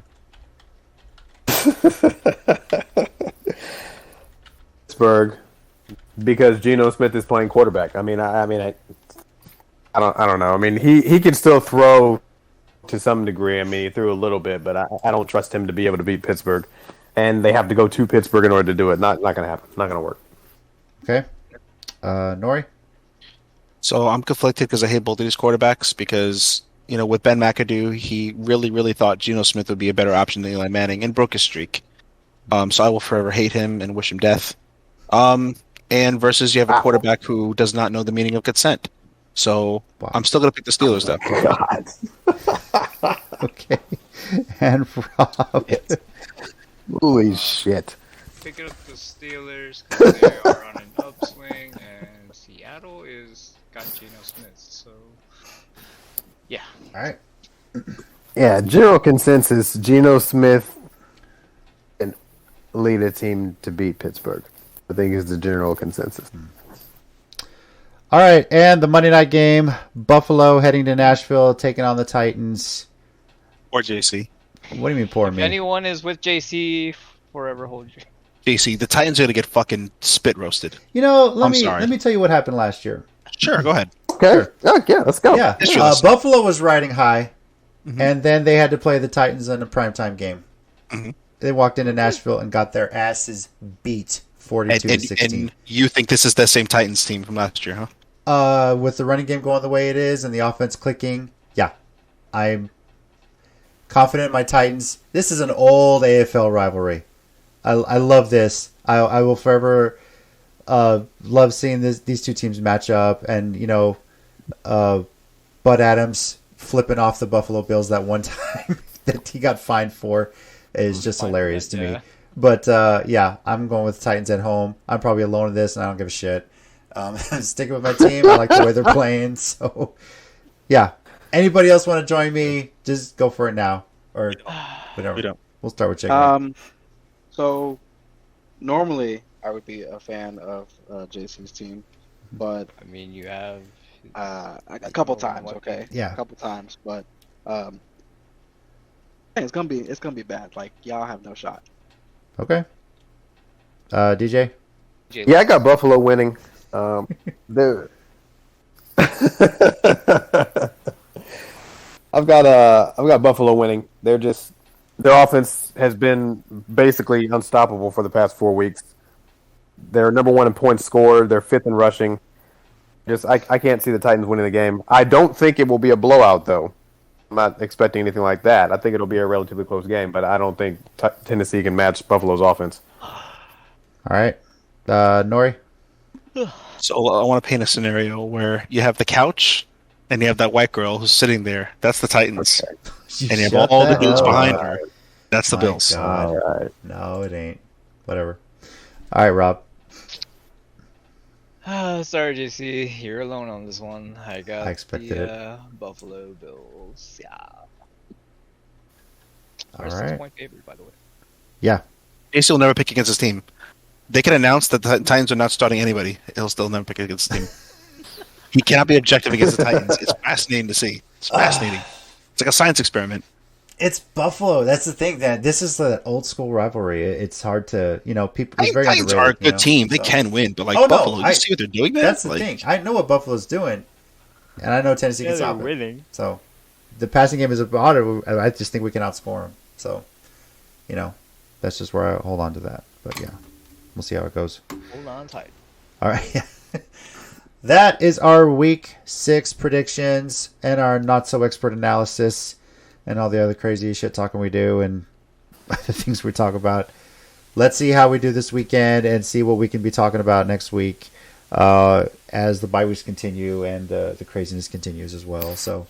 Pittsburgh, because Geno Smith is playing quarterback. I don't know. I mean, he can still throw to some degree. I mean, he threw a little bit, but I don't trust him to be able to beat Pittsburgh. And they have to go to Pittsburgh in order to do it. Not going to happen. Not going to work. Okay. Nori? So I'm conflicted because I hate both of these quarterbacks because, with Ben McAdoo, he really, really thought Geno Smith would be a better option than Eli Manning and broke his streak. So I will forever hate him and wish him death. And versus you have a quarterback who does not know the meaning of consent. So I'm still going to pick the Steelers, though. God. Okay. And Rob? Holy shit. Picking up the Steelers because they are on an upswing, and Seattle is got Geno Smith. So, yeah. All right. Yeah, general consensus, Geno Smith can lead a team to beat Pittsburgh. I think is the general consensus. All right, and the Monday night game, Buffalo heading to Nashville, taking on the Titans. Or JC. What do you mean, poor If me? anyone is with JC, forever hold you. JC, the Titans are going to get fucking spit roasted. Let sorry. me tell you what happened last year. Sure, go ahead. Okay. Sure. Oh, yeah, let's go. Yeah, History lesson. Buffalo was riding high, and then they had to play the Titans in a primetime game. Mhm. They walked into Nashville and got their asses beat, 42-16. And you think this is the same Titans team from last year, huh? With the running game going the way it is and the offense clicking, yeah, I'm confident in my Titans. This is an old AFL rivalry. I love this. I will forever love seeing these two teams match up. And, Bud Adams flipping off the Buffalo Bills that one time that he got fined for is just hilarious to me. But, yeah, I'm going with Titans at home. I'm probably alone in this, and I don't give a shit. I'm sticking with my team. I like the way they're playing. So, yeah. Anybody else want to join me? Just go for it now. Or whatever. We don't. We'll start with Chicken. So normally I would be a fan of JC's team, but I mean, you have a couple times, okay? Yeah. A couple times, but it's gonna be bad. Like, y'all have no shot. Okay. DJ? Yeah, I got Buffalo winning. They're- I've got Buffalo winning. Their offense has been basically unstoppable for the past 4 weeks. They're number 1 in points scored. They're 5th in rushing. I can't see the Titans winning the game. I don't think it will be a blowout, though. I'm not expecting anything like that. I think it'll be a relatively close game, but I don't think Tennessee can match Buffalo's offense. All right. Nori? So I want to paint a scenario where you have the couch and you have that white girl who's sitting there. That's the Titans. And you have Shut all the the dudes hell behind up. her. That's the My Bills. God. All right. No, it ain't. Whatever. All right, Rob. Sorry, JC, you're alone on this one. I got I expected the Buffalo Bills. Yeah. All Rest right. is point favorite, by the way. Yeah. JC will never pick against his team. They can announce that the Titans are not starting anybody. He'll still never pick against the team. He cannot be objective against the Titans. It's fascinating to see. It's fascinating. It's like a science experiment. It's Buffalo. That's the thing. That this is the old school rivalry. It's hard to, people. It's very Titans are a good team. They can win, but Buffalo, you see what they're doing. Man? That's the thing. I know what Buffalo's doing, and I know Tennessee can stop it. Winning. So, the passing game is harder. I just think we can outscore them. So, that's just where I hold on to that. But yeah, we'll see how it goes. Hold on tight. All right. That is our week 6 predictions and our not so expert analysis and all the other crazy shit talking we do and the things we talk about. Let's see how we do this weekend and see what we can be talking about next week as the bye weeks continue and the craziness continues as well. So,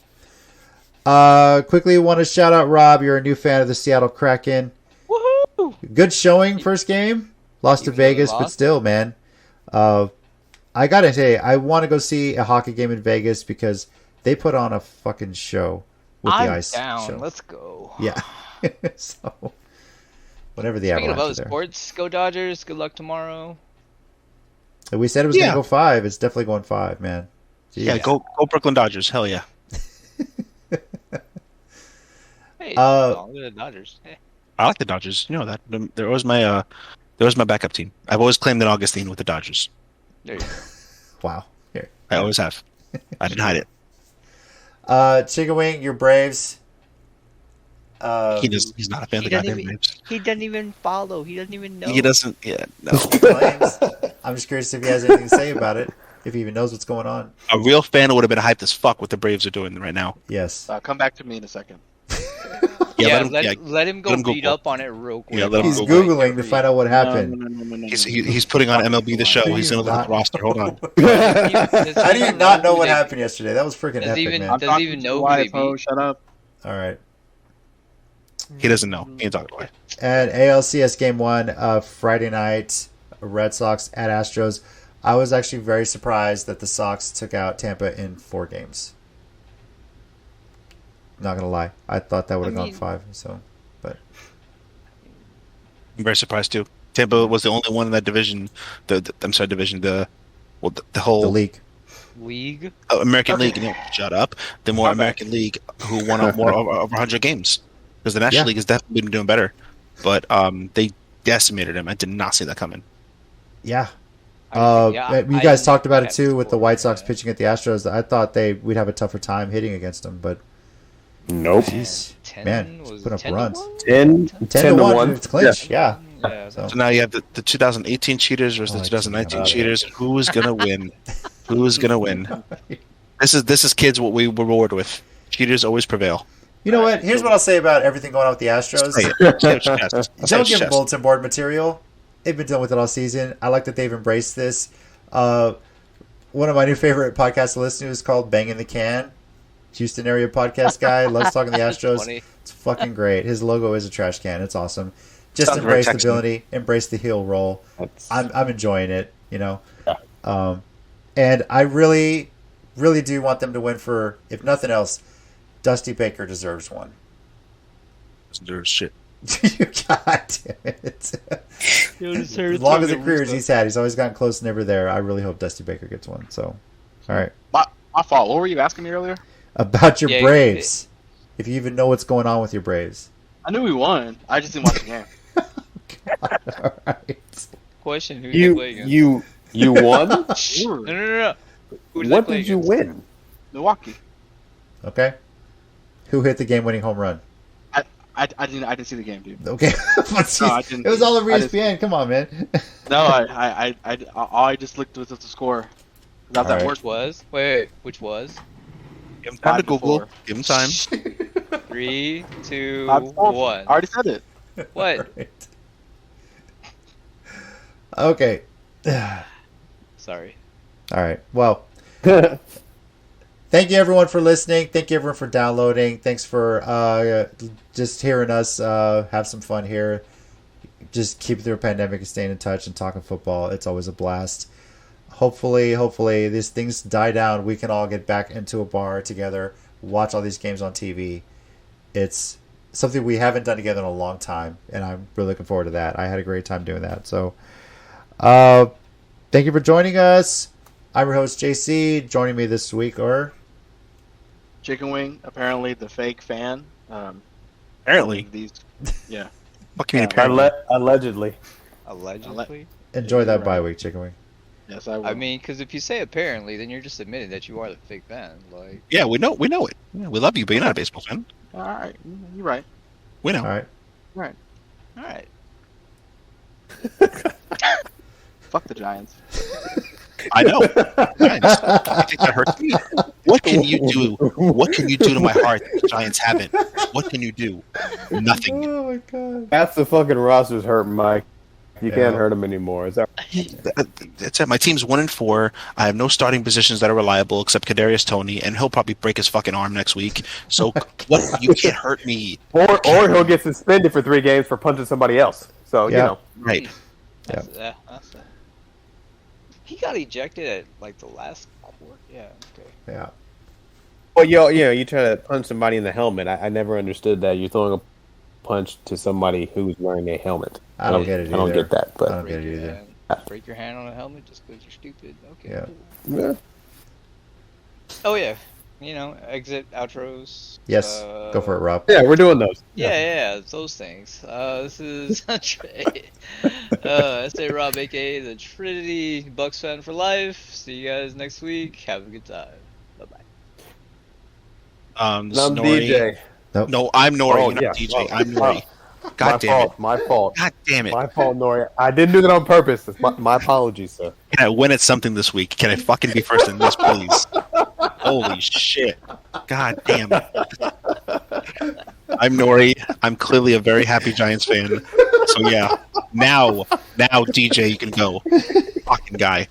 quickly want to shout out Rob. You're a new fan of the Seattle Kraken. Woohoo! Good showing first game. Lost to Vegas, but still, man. I gotta say, I want to go see a hockey game in Vegas because they put on a fucking show with the ice show. Let's go. Yeah. So, whatever the Avalanche Speaking of other is there. sports, go Dodgers. Good luck tomorrow. We said it was going to go 5. It's definitely going 5, man. Jeez. Yeah, go Brooklyn Dodgers. Hell yeah. Hey, the Dodgers. Hey. I like the Dodgers. You know that. They're always my backup team. I've always claimed an Augustine with the Dodgers. There you go. Wow. Here. I always have. I didn't hide it. Chicken Wing, your Braves. He's not a fan of the goddamn Braves. He doesn't even follow. He doesn't even know. He doesn't. Yeah, no. Claims. I'm just curious if he has anything to say about it. If he even knows what's going on. A real fan would have been hyped as fuck what the Braves are doing right now. Yes. Come back to me in a second. Let him go read up on it real quick. Yeah, he's Googling to find out what happened. No. He's putting on MLB The Show. He's going to look at the roster. Hold on. How do you not know what happened yesterday? That was freaking epic, man. Does he even know who they beat? Shut up. All right. He doesn't know. He ain't talking away. And ALCS Game 1, Friday night, Red Sox at Astros. I was actually very surprised that the Sox took out Tampa in 4 games. Not gonna lie, I thought that would have gone 5. So, but I'm very surprised too. Tampa was the only one in that division. The whole league. American League. Shut up. The more American League who won over 100 games because the National League has definitely been doing better. But they decimated him. I did not see that coming. Yeah. You guys talked about it too with the White Sox pitching at the Astros. I thought we'd have a tougher time hitting against them, but nope. Jeez, man, put up runs. 10 to 1. It's clinch. Yeah. So now you have the 2018 cheaters versus the 2019 cheaters. Who is gonna win? Who is gonna win? This is kids what we reward with. Cheaters always prevail. You know what? Here's what I'll say about everything going on with the Astros. Don't give them bulletin board material. They've been dealing with it all season. I like that they've embraced this. One of my new favorite podcasts to listen to is called Bang in the Can. Houston area podcast guy. Loves talking to the Astros. It's fucking great. His logo is a trash can. It's awesome. Just embrace the ability. Embrace the heel roll. I'm enjoying it, Yeah. And I really, really do want them to win for, if nothing else, Dusty Baker deserves one. Deserves shit. God damn it. As long as the careers he's had, he's always gotten close, never there. I really hope Dusty Baker gets one. So, all right. My fault. What were you asking me earlier? About your Braves. If you even know what's going on with your Braves. I knew we won. I just didn't watch the game. God, all right. Question: Who did you play against? You won? Sure. No. What did you win? Milwaukee. Okay. Who hit the game-winning home run? I didn't see the game, dude. Okay. It was all over ESPN. Come on, man. No, I just looked at the score. That worst was? Wait, which was? Give him time to Google. Give him time. 3, 2, 1. I already said it. What? Right. Okay. Sorry. All right. Well, thank you everyone for listening. Thank you everyone for downloading. Thanks for just hearing us have some fun here. Just keep through a pandemic and staying in touch and talking football. It's always a blast. Hopefully these things die down. We can all get back into a bar together, watch all these games on TV. It's something we haven't done together in a long time, and I'm really looking forward to that. I had a great time doing that. So Thank you for joining us. I'm your host, JC. Joining me this week are... Chicken Wing, apparently the fake fan. Apparently. Yeah. What can you mean, Allegedly. Enjoy that bye week, Chicken Wing. Yes, I will. I mean, because if you say apparently, then you're just admitting that you are the fake fan. Like, yeah, we know it. Yeah, we love you, but you're not a baseball fan. All right, you're right. We know. All Right. Fuck the Giants. I know. Giants. I think that hurts me. What can you do? What can you do to my heart that the Giants haven't? What can you do? Nothing. Oh, my God. That's the fucking roster's hurt, Mike. You can't hurt them anymore. Is that That's it. My team's 1-4. I have no starting positions that are reliable except Kadarius Toney, and he'll probably break his fucking arm next week. So what? You can't hurt me. Or he'll get suspended for 3 games for punching somebody else. So you know, right? He got ejected at like the last quarter. Yeah. Okay. Yeah. Well, you try to punch somebody in the helmet. I never understood that. You're throwing a punch to somebody who's wearing a helmet. I don't get it either. I don't get that. But I don't get it either. Break your hand on a helmet just because you're stupid. Okay. Yeah. Cool. Yeah. Oh yeah. Exit outros. Yes. Go for it, Rob. Yeah, we're doing those. Yeah, those things. This is Trey. I say Rob, aka the Trinity Bucks fan for life. See you guys next week. Have a good time. Bye bye. I'm DJ. Nope. No, I'm Nori. Oh, You're not yeah. DJ. I'm Nori. God damn it. My fault. God damn it. My fault, Nori. I didn't do that on purpose. It's my apologies, sir. Can I win at something this week? Can I fucking be first in this, please? Holy shit. God damn it. I'm Nori. I'm clearly a very happy Giants fan. So yeah. Now, DJ, you can go. Fucking guy.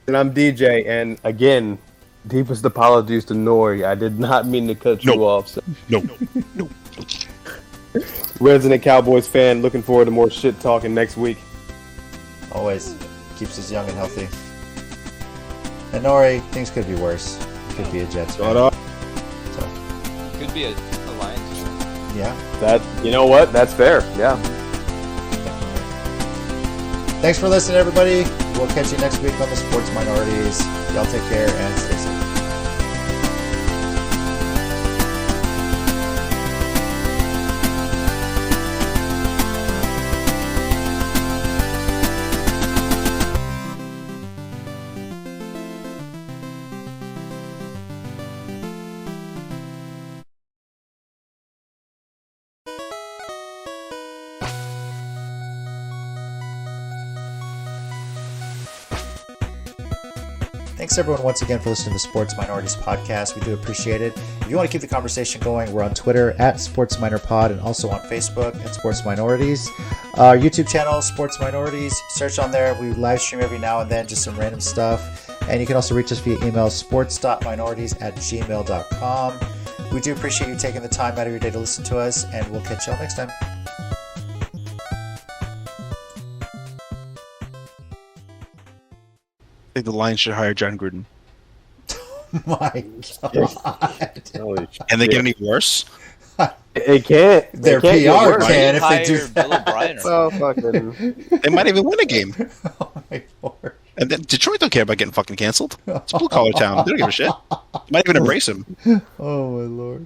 And I'm DJ, and again, deepest apologies to Nori. I did not mean to cut you off. So. No. Resident Cowboys fan, looking forward to more shit talking next week. Always keeps us young and healthy. And Nori, things could be worse. It could be a Jets fan. So. Could be a Lions fan. Yeah. You know what? That's fair. Yeah. Definitely. Thanks for listening, everybody. We'll catch you next week on the Sports Minorities. Y'all take care and stay safe. Thanks everyone once again for listening to the Sports Minorities podcast. We do appreciate it. If you want to keep the conversation going, we're on Twitter at SportsMinorPod and also on Facebook at Sports Minorities. Our YouTube channel, Sports Minorities. Search on there. We live stream every now and then, just some random stuff. And you can also reach us via email, sports.minorities@gmail.com. We do appreciate you taking the time out of your day to listen to us, and we'll catch y'all next time. I think the Lions should hire John Gruden. My God. And they get any worse? It can't. Their can't PR can if they do Bill O'Brien or Oh, fucking. They might even win a game. Oh my Lord. And then Detroit don't care about getting fucking canceled. It's a blue collar town. They don't give a shit. They might even embrace him. Oh my Lord.